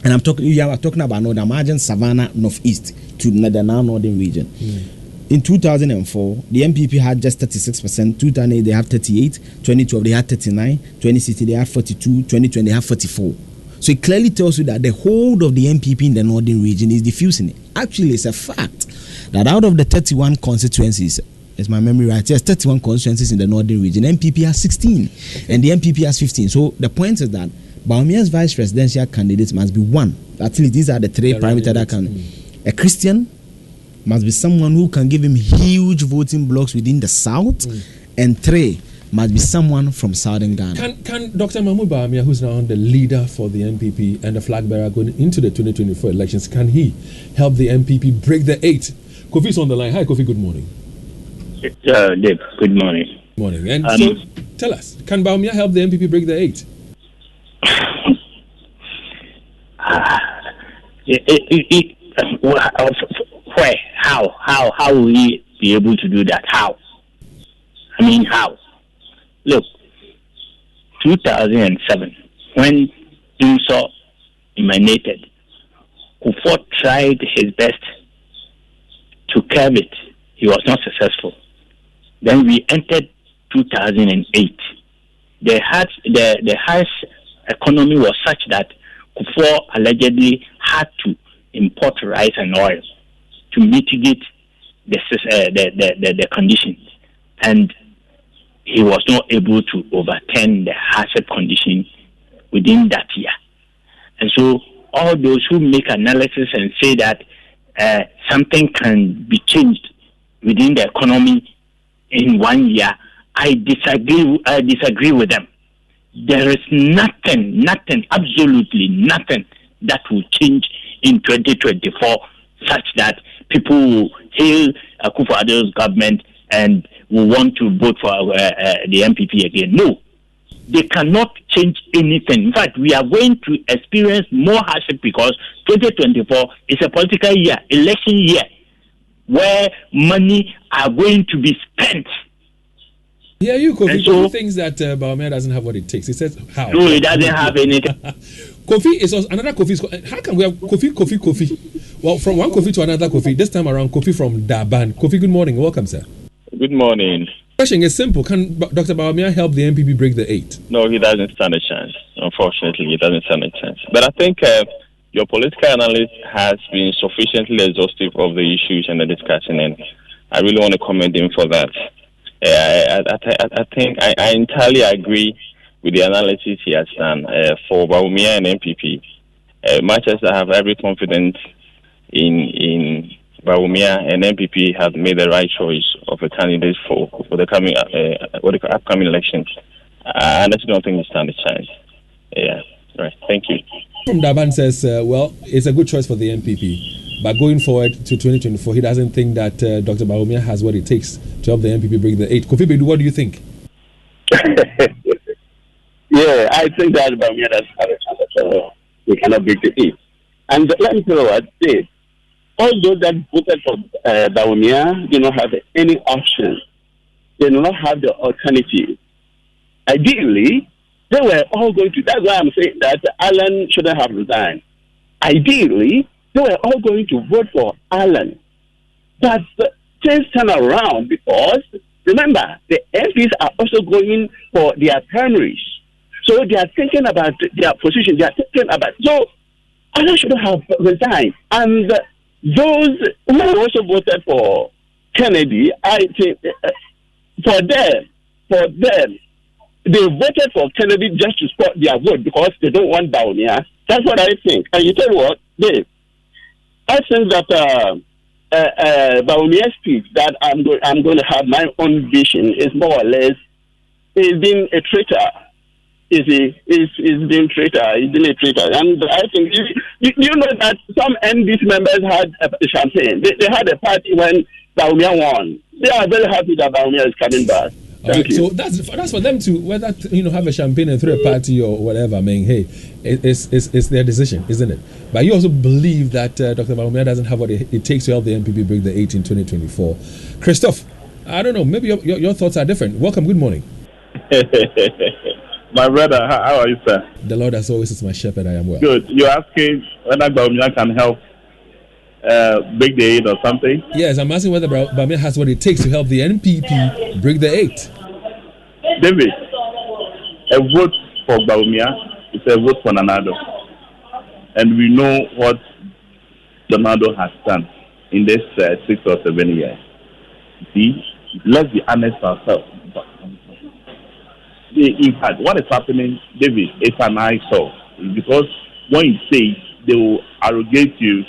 and I'm talking about northern margin, Savannah, northeast to the now northern region. In 2004, the MPP had just 36%. 2008, they have 38. 2012, they had 39. 2016, they had 42. 2020, they have 44. So it clearly tells you that the hold of the MPP in the northern region is diffusing it. Actually, it's a fact that out of the 31 constituencies, is my memory right? Yes, 31 constituencies in the northern region, MPP has 16, and the MPP has 15. So the point is that Bawumia's vice presidential candidates must be one. At least these are the 3 parameters that can. A Christian, must be someone who can give him huge voting blocks within the south, and 3 must be someone from southern Ghana. Can Dr. Mahmoud Bawumia, who's now the leader for the MPP and the flag bearer going into the 2024 elections, can he help the MPP break the 8? Kofi's on the line. Hi, Kofi. Good morning. Dave. Good morning. Morning. And so, tell us, can Bawumia help the MPP break the 8? Where? How will he be able to do that? How? I mean, how? Look, 2007, when IMSO emanated, Kufuor tried his best to curb it. He was not successful. Then we entered 2008. The harsh economy was such that Kufuor allegedly had to import rice and oil to mitigate the conditions, and he was not able to overturn the hardship condition within that year. And so all those who make analysis and say that something can be changed within the economy in 1 year, I disagree with them. There is nothing, absolutely nothing that will change in 2024 such that people will hail Akufo-Addo's government and will want to vote for the MPP again. No, they cannot change anything. In fact, we are going to experience more hardship because 2024 is a political year, election year, where money are going to be spent. Yeah, Kofi thinks that Bawumia doesn't have what it takes. He says, how? No, he doesn't have anything. Kofi is another Kofi. How can we have Kofi? Well, from one Kofi to another Kofi. This time around, Kofi from Durban. Kofi, good morning. Welcome, sir. Good morning. Question is simple. Can Dr. Bawumia help the MPP break the 8? No, he doesn't stand a chance. Unfortunately, he doesn't stand a chance. But I think your political analyst has been sufficiently exhaustive of the issues and the discussion, and I really want to commend him for that. I think I entirely agree with the analysis he has done for Bawumia and MPP. Much as I have every confidence in Bawumia, and MPP have made the right choice of a candidate for the coming upcoming elections, I honestly don't think he stands a chance. Yeah, right. Thank you. From Durban says, well, it's a good choice for the MPP, but going forward to 2024, he doesn't think that Dr. Bawumia has what it takes to help the MPP break the 8. Kofi Bedu, what do you think? Yeah, I think that Bawumia doesn't have a chance at all. We cannot break the 8. And let me tell you what, Dave, all those that voted for Bawumia do not have any option. They do not have the alternative. Ideally, they were all going to, that's why I'm saying that Alan shouldn't have resigned. Ideally, they were all going to vote for Alan. But things turn around because, remember, the MPs are also going for their primaries. So they are thinking about their position. They are thinking about, so Alan should have resigned. And those who also voted for Kennedy, I think, for them, they voted for Kennedy just to support their vote because they don't want Bawumia. That's what I think. And you tell what, Dave, I think that Bawumia's speech that I'm going to have my own vision is more or less is being a traitor. Is being traitor. He's been a traitor. And I think you know that some NDC members had a champagne. They had a party when Bawumia won. They are very happy that Bawumia is coming back. Thank you. So that's for them to whether have a champagne and throw a party or whatever. I mean, hey, it's their decision, isn't it? But you also believe that Dr. Bawumia doesn't have what it takes to help the MPP break the 8 in 2024. Christophe, I don't know. Maybe your thoughts are different. Welcome. Good morning. My brother, how are you, sir? The Lord as always is my shepherd. I am well. Good. You're asking whether Bawumia can help break the 8 or something? Yes, I'm asking whether Bawumia has what it takes to help the NPP break the 8. David, a vote for Bawumia is a vote for Nanado. And we know what Nanado has done in this 6 or 7 years. See, let's be honest ourselves. In fact, what is happening, David, is an eyesore. Because when you say they will arrogate you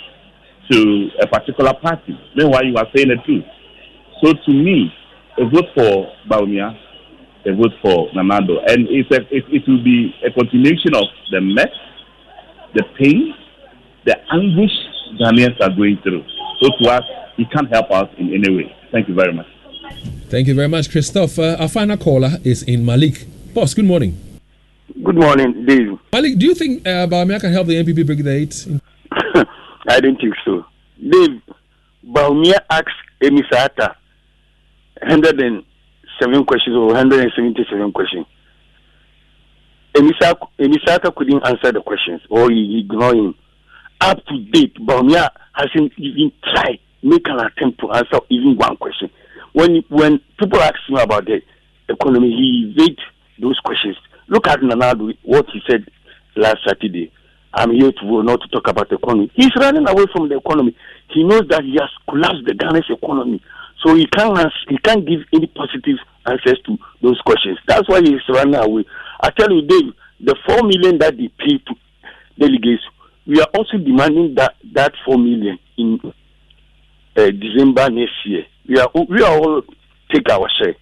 to a particular party, meanwhile you are saying the truth. So to me, a vote for Bawumia, a vote for Nanado, and it will be a continuation of the mess, the pain, the anguish Ghanaians are going through. So to us, he can't help us in any way. Thank you very much. Thank you very much, Christophe. Our final caller is in Malik. Boss, good morning. Good morning, Dave. Malik, do you think Baumia can help the MPP break the 8? I don't think so. Dave, Baumia asked Emisata 107 questions or 177 questions. Emisata couldn't answer the questions or he ignored him. Up to date, Baumia hasn't even tried make an attempt to answer even one question. When people ask him about the economy, he evades those questions. Look at Nanadu, what he said last Saturday. I'm here to vote, not to talk about the economy. He's running away from the economy. He knows that he has collapsed the Ghana's economy. So he can't give any positive answers to those questions. That's why he's running away. I tell you, Dave, the 4 million that they pay to delegates, we are also demanding that 4 million in December next year. We are all take our share.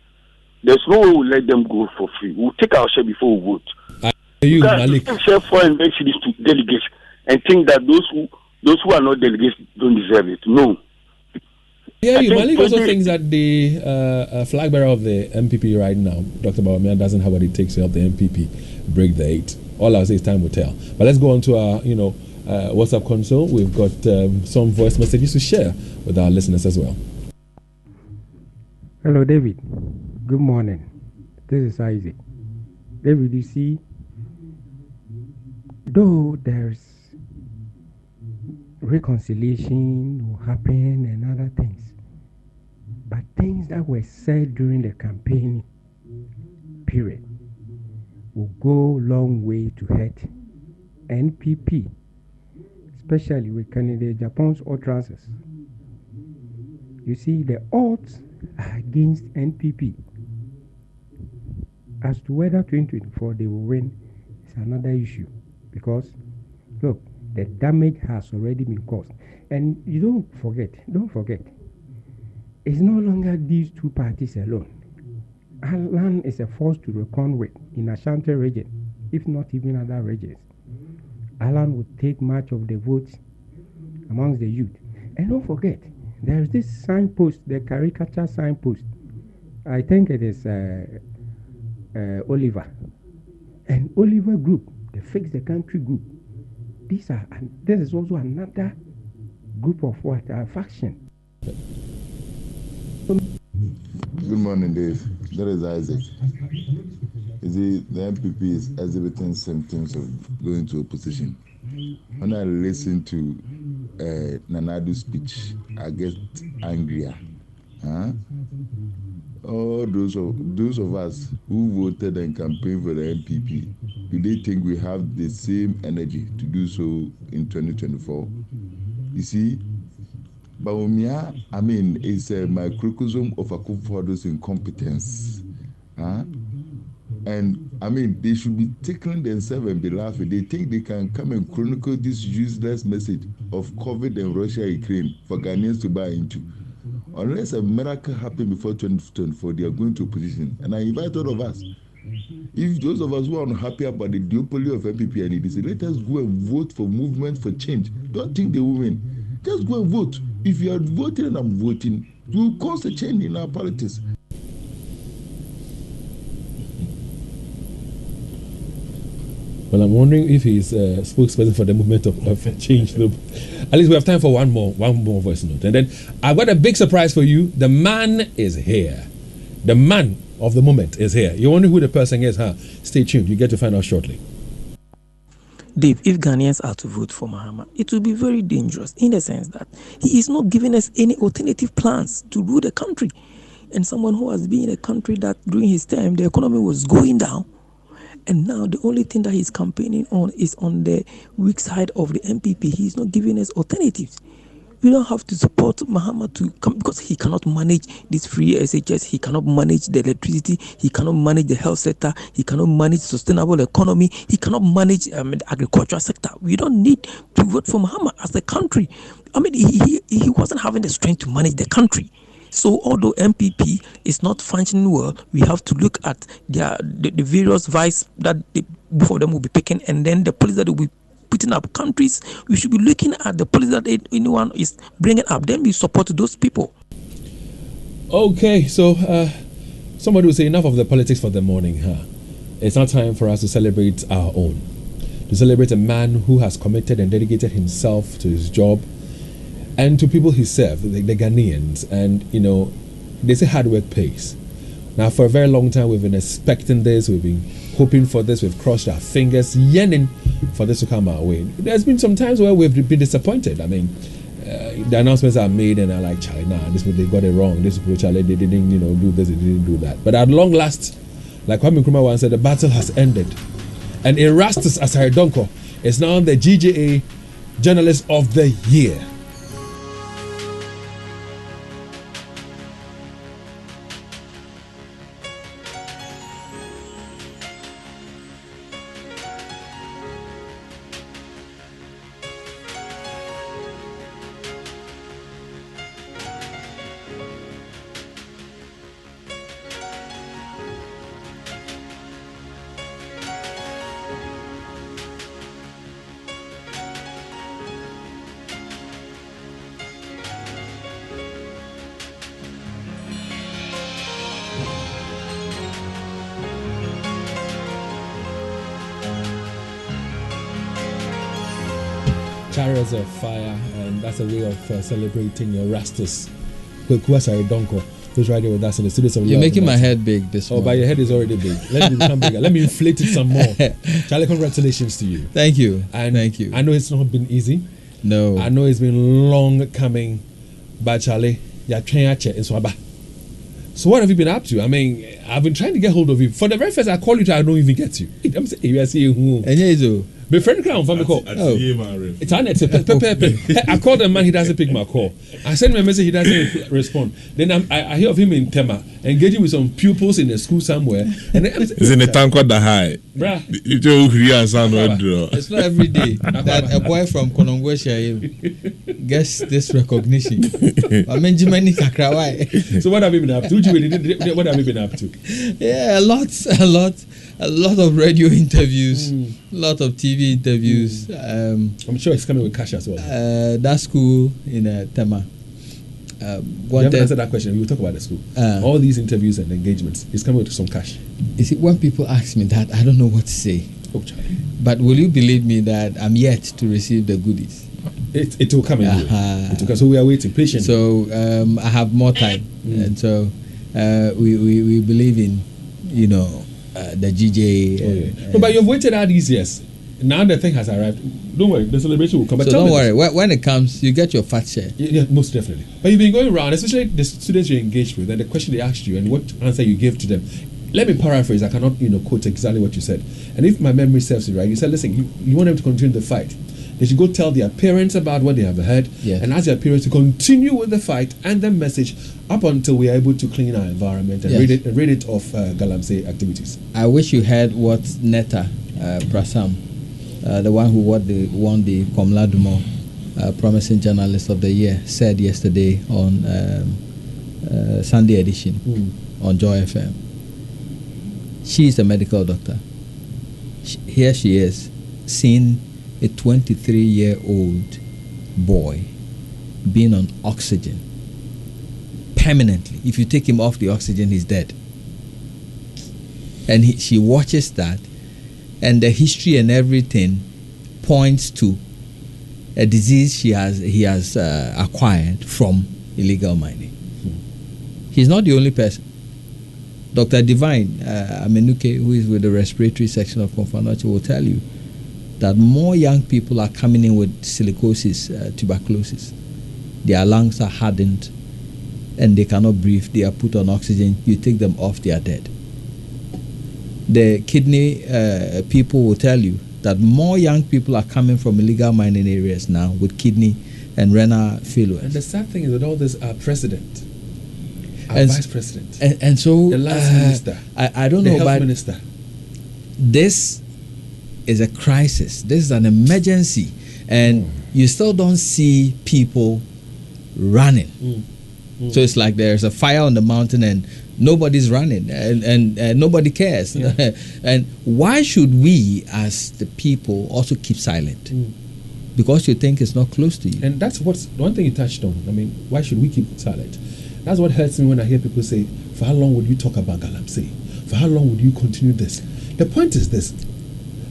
There's no way we'll let them go for free. We'll take our share before we vote. You can't share foreign subsidies to delegates and think that those who are not delegates don't deserve it. No. Yeah, Malik also thinks that the flag bearer of the MPP right now, Dr. Baumia, doesn't have what it takes to help the MPP break the 8. All I'll say is time will tell. But let's go on to our, WhatsApp console. We've got some voice messages to share with our listeners as well. Hello, David. Good morning. This is Isaac. David, you see, though there's reconciliation will happen and other things, but things that were said during the campaign period will go a long way to hurt NPP, especially with candidate Japan's utterances. You see, the odds are against NPP. As to whether 2024 they will win is another issue, because look, the damage has already been caused. And you don't forget, it's no longer these two parties alone. Alan is a force to reckon with in Ashanti region, if not even other regions. Alan would take much of the votes amongst the youth. And don't forget, there's this signpost, the caricature signpost. I think it is Oliver. And Oliver Group, the Fix the Country Group. This is also another group of faction. Good morning, Dave. That is Isaac. You see, the MPP is exhibiting symptoms of going to opposition. When I listen to Nanadu's speech, I get angrier. All those of us who voted and campaigned for the MPP, do they think we have the same energy to do so in 2024? You see, Baumia, is a microcosm of Akufo-Addo's incompetence. And they should be tickling themselves and be laughing. They think they can come and chronicle this useless message of COVID and Russia-Ukraine for Ghanaians to buy into. Unless a miracle happens before 2024, they are going to opposition. And I invite all of us, if those of us who are unhappy about the duopoly of MPP and EDC, let us go and vote for movement for change. Don't think they will win. Just go and vote. If you are voting and I'm voting, we will cause a change in our politics. Well, I'm wondering if he's a spokesperson for the movement of change. At least we have time for one more voice note. And then I've got a big surprise for you. The man is here. The man of the moment is here. You're wondering who the person is, huh? Stay tuned. You get to find out shortly. Dave, if Ghanaians are to vote for Mahama, it will be very dangerous in the sense that he is not giving us any alternative plans to rule the country. And someone who has been in a country that during his time, the economy was going down. And now the only thing that he's campaigning on is on the weak side of the MPP. He's not giving us alternatives. We don't have to support Mahama to come because he cannot manage this free SHS. He cannot manage the electricity. He cannot manage the health sector. He cannot manage sustainable economy. He cannot manage the agricultural sector. We don't need to vote for Mahama as a country. He wasn't having the strength to manage the country. So although MPP is not functioning well, we have to look at the various vice that both of them will be picking, and then the policy that will be putting up countries. We should be looking at the policy that anyone is bringing up. Then we support those people. Okay, so somebody will say enough of the politics for the morning, huh? It's now time for us to celebrate our own. To celebrate a man who has committed and dedicated himself to his job and to people he served, the Ghanaians. And, you know, they say hard work pays. Now, for a very long time, we've been expecting this, we've been hoping for this, we've crossed our fingers, yearning for this to come our way. There's been some times where we've been disappointed. I mean, the announcements are made and are like, Charlie, nah, this they got it wrong. This Charlie, they didn't, do this, they didn't do that. But at long last, like Kwame Nkrumah once said, the battle has ended. And Erastus Asaridonko is now the GJA Journalist of the Year. Chariots of Fire, and that's a way of celebrating your Rastus. Donko, who's right here with us in the studios of You're making my head big this morning. But your head is already big. Let me become bigger. Let me inflate it some more. Charlie, congratulations to you. Thank you. And thank you. I know it's not been easy. No. I know it's been long coming, but Charlie, you're trying to in Swaba. So what have you been up to? I mean, I've been trying to get hold of you. For the very first I call you, I don't even get you. I'm saying, you are saying who? My friend crown from the call. It's on it. I called the man, he doesn't pick my call. I send him a message, he doesn't respond. Then I hear of him in Tema, engaging with some pupils in a school somewhere. And it's in the tank of the high. Bruh. It's not every day that a boy from Konongwesha gets this recognition. So what have you been up to? What have you been up to? Yeah, a lot of radio interviews, a lot of TV interviews. I'm sure it's coming with cash as well. That school in Tema. You haven't answered that question. We will talk about the school. All these interviews and engagements, it's coming with some cash. You see, when people ask me that, I don't know what to say. Oh, Charlie. But will you believe me that I'm yet to receive the goodies? It will come anyway. It will come. So we are waiting patiently. So I have more time, and so we believe in the GJ. No, but you've waited all these years. Now the thing has arrived. Don't worry, the celebration will come. But so don't worry. When it comes, you get your fat share. Yeah, most definitely. But you've been going around, especially the students you engaged with, and the question they asked you and what answer you gave to them. Let me paraphrase. I cannot, quote exactly what you said. And if my memory serves you right, you said, listen, you want them to continue the fight. They should go tell their parents about what they have heard, and ask their parents to continue with the fight and the message up until we are able to clean our environment and rid it of Galamsey activities. I wish you heard what Netta Prasam, the one who won the Komla Dumo Promising Journalist of the Year, said yesterday on Sunday edition on Joy FM. She is a medical doctor. Here she is, seeing a 23-year-old boy being on oxygen permanently. If you take him off the oxygen, he's dead. And she watches that, and the history and everything points to a disease he has acquired from illegal mining. He's not the only person. Dr. Divine Amenuke, who is with the respiratory section of Konfanoche, will tell you that more young people are coming in with silicosis, tuberculosis. Their lungs are hardened and they cannot breathe. They are put on oxygen. You take them off, they are dead. The kidney people will tell you that more young people are coming from illegal mining areas now with kidney and renal failure. And the sad thing is that all this our president, our vice president, and so the last minister, I don't know, the health but minister. This is a crisis. This is an emergency, and you still don't see people running. So it's like there's a fire on the mountain and nobody's running, and nobody cares. And why should we, as the people, also keep silent? Because you think it's not close to you. And that's what's one thing you touched on. I mean, why should we keep silent? That's what hurts me when I hear people say, "For how long would you talk about Galamsey? For how long would you continue this?" The point is this: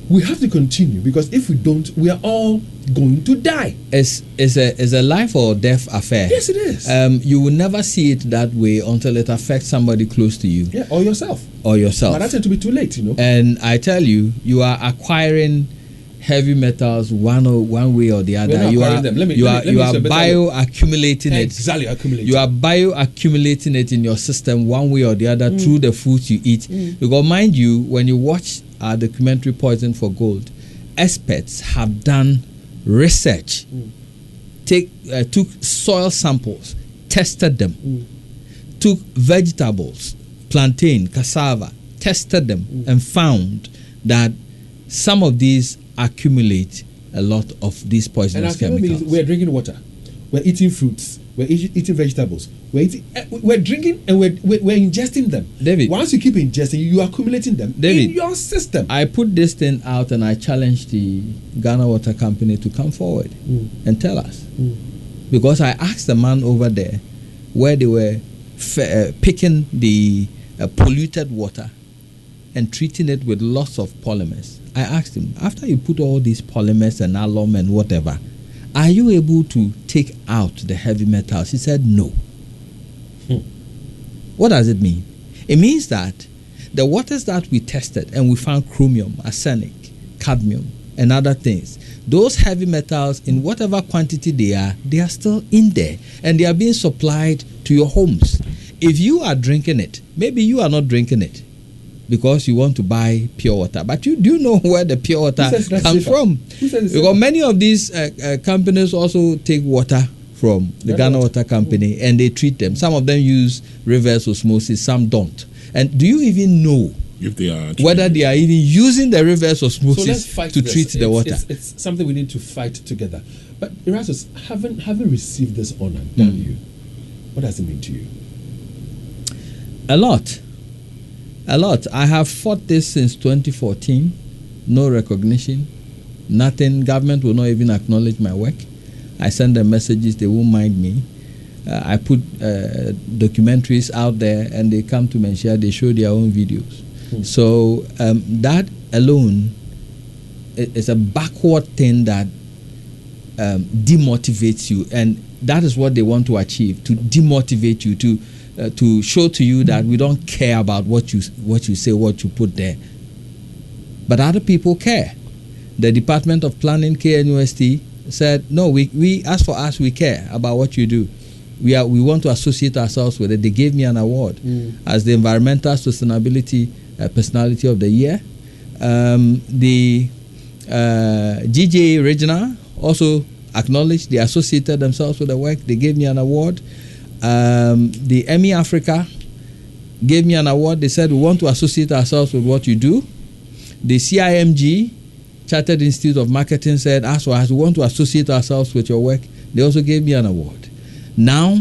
we have to continue, because if we don't, we are all going to die. It's a life or death affair. Yes, it is. You will never see it that way until it affects somebody close to you. Yeah, or yourself. Or yourself. But that tends to be too late, you know. And I tell you, you are acquiring heavy metals one way or the other. You are bioaccumulating it. Exactly, accumulating. You are bioaccumulating it in your system one way or the other through the foods you eat. Because mind you, when you watch our documentary Poison for Gold, experts have done research, took soil samples, tested them, took vegetables, plantain, cassava, tested them, and found that some of these accumulate a lot of these poisonous chemicals. We're drinking water, we're eating fruits, we're eating vegetables, we're drinking and we're ingesting them. David, once you keep ingesting, you are accumulating them in your system. I put this thing out and I challenged the Ghana Water Company to come forward and tell us, because I asked the man over there where they were picking the polluted water and treating it with lots of polymers. I asked him, after you put all these polymers and alum and whatever, are you able to take out the heavy metals? He said no. What does it mean? It means that the waters that we tested and we found chromium, arsenic, cadmium, and other things, those heavy metals, in whatever quantity they are still in there, and they are being supplied to your homes. If you are drinking it, maybe you are not drinking it because you want to buy pure water, but do you know where the pure water comes from? Because many of these companies also take water from the Ghana Water Company and they treat them. Some of them use reverse osmosis, some don't. And do you even know if they are whether they are even using the reverse osmosis to treat the water? It's something we need to fight together. But Erasmus, having received this honor, damn you, what does it mean to you? A lot. I have fought this since 2014. No recognition, nothing. Government will not even acknowledge my work. I send them messages, they won't mind me. I put documentaries out there and they come to me and share, they show their own videos. So that alone is a backward thing that demotivates you, and that is what they want to achieve, to demotivate you, to show to you that we don't care about what you say, what you put there. But other people care. The Department of Planning, KNUST, said, no, we as for us, we care about what you do. We want to associate ourselves with it. They gave me an award as the Environmental Sustainability Personality of the Year. The GJA Regional also acknowledged, they associated themselves with the work. They gave me an award. The EMI Africa gave me an award. They said, we want to associate ourselves with what you do. The CIMG, Chartered Institute of Marketing, said, as well as we want to associate ourselves with your work. They also gave me an award. Now,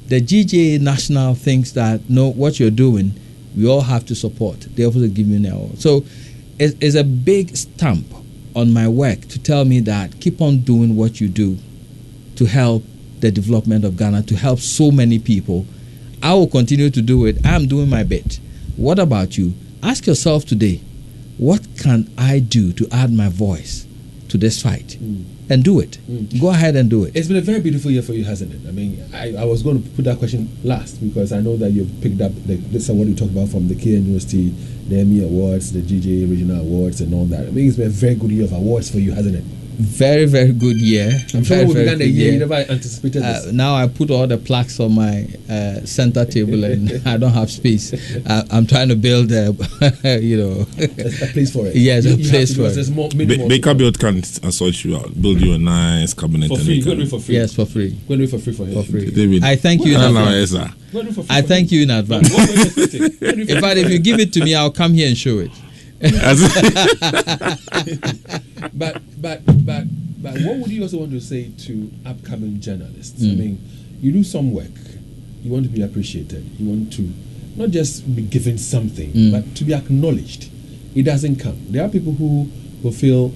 the GJA National thinks that, no, what you're doing, we all have to support. They also give me an award. So it's a big stamp on my work to tell me that keep on doing what you do to help the development of Ghana, to help so many people. I will continue to do it. I'm doing my bit. What about you? Ask yourself today, what can I do to add my voice to this fight? And do it. Go ahead and do it. It's been a very beautiful year for you, hasn't it? I mean, I was going to put that question last because I know that you've picked up this what you talked about from the KNUST, the Emmy Awards, the GJA Regional Awards, and all that. I mean, it's been a very good year of awards for you, hasn't it? Very, very good year. I'm sure when we began the year, you never anticipated this. Now I put all the plaques on my center table and I don't have space. I'm trying to build a place for it. Yes, a place for it. Baker Build can sort you out, build you a nice cabinet. For free, go for free. Yes, for free. Go for free for him. For free. David, I thank you in advance. I thank you in advance. In fact, if you give it to me, I'll come here and show it. But what would you also want to say to upcoming journalists? I mean, you do some work, you want to be appreciated, you want to not just be given something, but to be acknowledged. It doesn't come. There are people who will feel,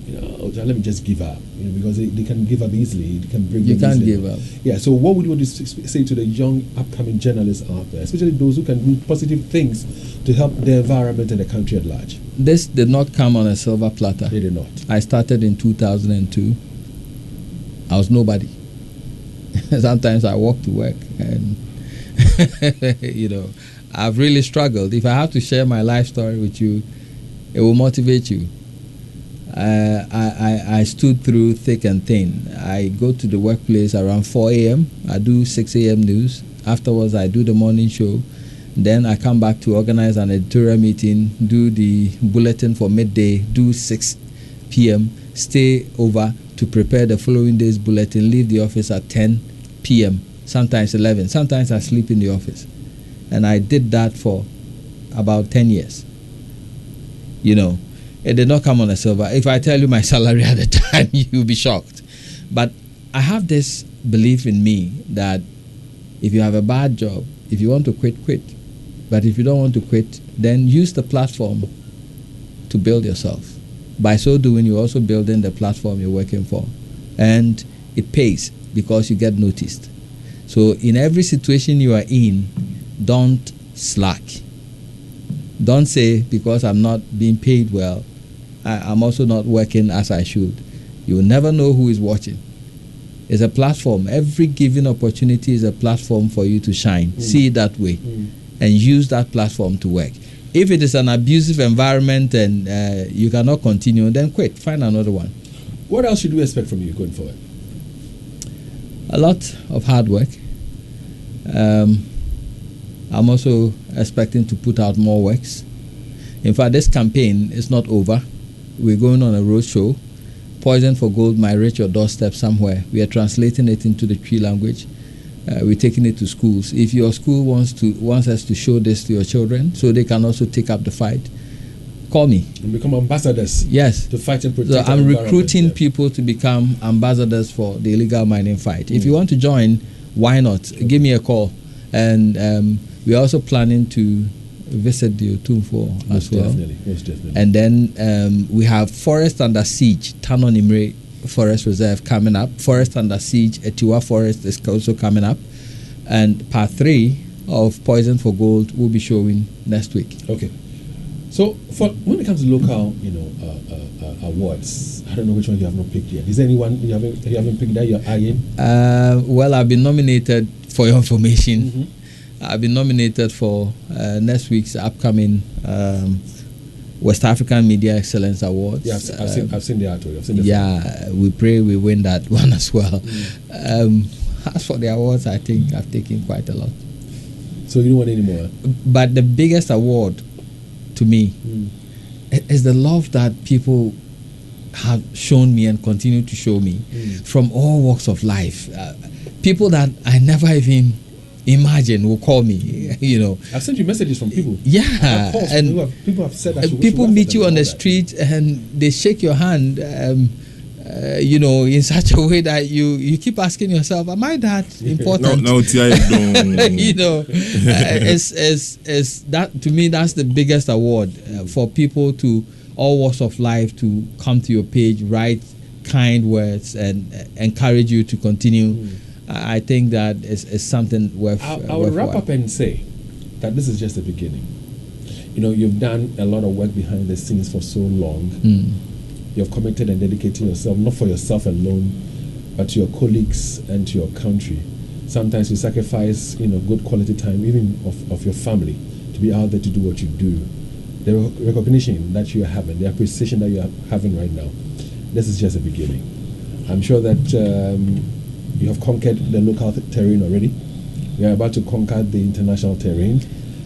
let me just give up, because they can give up easily. They can break. You can't give up. Yeah. So, what would you want to say to the young upcoming journalists out there, especially those who can do positive things to help the environment and the country at large? this did not come on a silver platter. It did not. I started in 2002. I was nobody. Sometimes I walk to work and, I've really struggled. If I have to share my life story with you, it will motivate you. I stood through thick and thin. I go to the workplace around 4 a.m. I do 6 a.m. news. Afterwards, I do the morning show. Then I come back to organize an editorial meeting, do the bulletin for midday, do 6 p.m., stay over to prepare the following day's bulletin, leave the office at 10 p.m., sometimes 11. Sometimes I sleep in the office. And I did that for about 10 years. It did not come on a silver. If I tell you my salary at the time, you'll be shocked. But I have this belief in me that if you have a bad job, if you want to quit, quit. But if you don't want to quit, then use the platform to build yourself. By so doing, you're also building the platform you're working for. And it pays because you get noticed. So in every situation you are in, don't slack. Don't say, because I'm not being paid well, I'm also not working as I should. You will never know who is watching. It's a platform. Every given opportunity is a platform for you to shine. See it that way. And use that platform to work. If it is an abusive environment and you cannot continue, then quit. Find another one. What else should we expect from you going forward? A lot of hard work. I'm also expecting to put out more works. In fact, this campaign is not over. We're going on a road show. Poison for Gold might reach your doorstep somewhere. We are translating it into the Twi language. We're taking it to schools. If your school wants us to show this to your children so they can also take up the fight, call me. And become ambassadors. Yes. To fight and protect. So I'm recruiting people to become ambassadors for the illegal mining fight. If you want to join, why not? Give me a call. And we're also planning to visit the Otumfo as well. Most definitely. And then we have Forest Under Siege, Tanon Imre Forest Reserve coming up. Forest Under Siege, Etiwa Forest is also coming up. And part 3 of Poison for Gold will be showing next week. Okay. So when it comes to local, awards, I don't know which one you have not picked yet. Is there anyone you haven't picked that you're eyeing? Well, I've been nominated, for your information. I've been nominated for next week's upcoming West African Media Excellence Awards. Yeah, I've seen the artwork. We pray we win that one as well. As for the awards, I think I've taken quite a lot. So you don't want any more? But the biggest award to me is the love that people have shown me and continue to show me from all walks of life. People that I never even imagined will call me, I've sent you messages from people. Yeah. And people have said that people meet you on the street and they shake your hand, in such a way that you keep asking yourself, am I that important? No, it's that, to me, that's the biggest award for people to all walks of life to come to your page, write kind words and encourage you to continue. I think that is something worth. I'll wrap up and say that this is just the beginning. You've done a lot of work behind the scenes for so long. You've committed and dedicated yourself, not for yourself alone, but to your colleagues and to your country. Sometimes you sacrifice, good quality time, even of your family, to be out there to do what you do. The recognition that you are having, the appreciation that you are having right now, this is just a beginning. I'm sure that you have conquered the local terrain already. We are about to conquer the international terrain.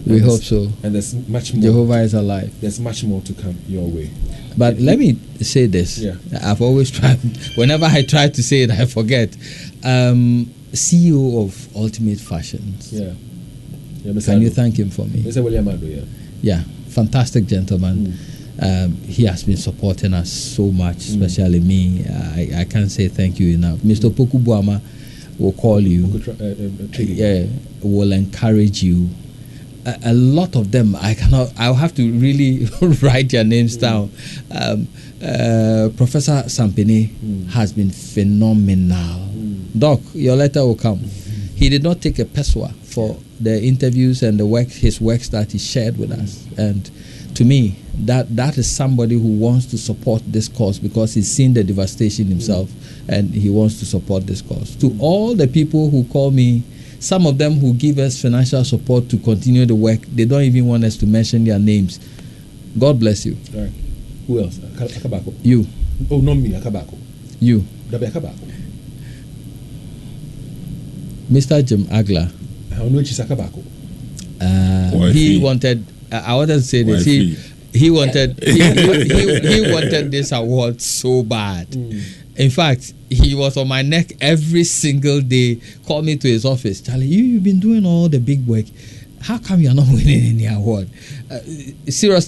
We hope so. And there's much more. Jehovah is alive. There's much more to come your way. But let me say this. Yeah. I've always tried. Whenever I try to say it, I forget. CEO of Ultimate Fashions. Yeah. Can you thank him for me? Mr. William Ado, yeah, fantastic gentleman. He has been supporting us so much, especially me. I can't say thank you enough. Mr. Poku Buama will call you, will encourage you. A lot of them, I'll have to really write their names down. Professor Sampini has been phenomenal. Doc, your letter will come. He did not take a peswa for the interviews and the work, his works that he shared with us. And to me, that is somebody who wants to support this cause because he's seen the devastation himself and he wants to support this cause. To all the people who call me, some of them who give us financial support to continue the work, they don't even want us to mention their names. God bless you. All right. Who else? Akabako. You. Oh, not me, Akabako. You. Dabi Akabako. Mr. Jim Agla. He wanted. I wanted to say this. He wanted. He wanted this award so bad. In fact, he was on my neck every single day. Called me to his office. Charlie, you've been doing all the big work. How come you're not winning any award? Seriously.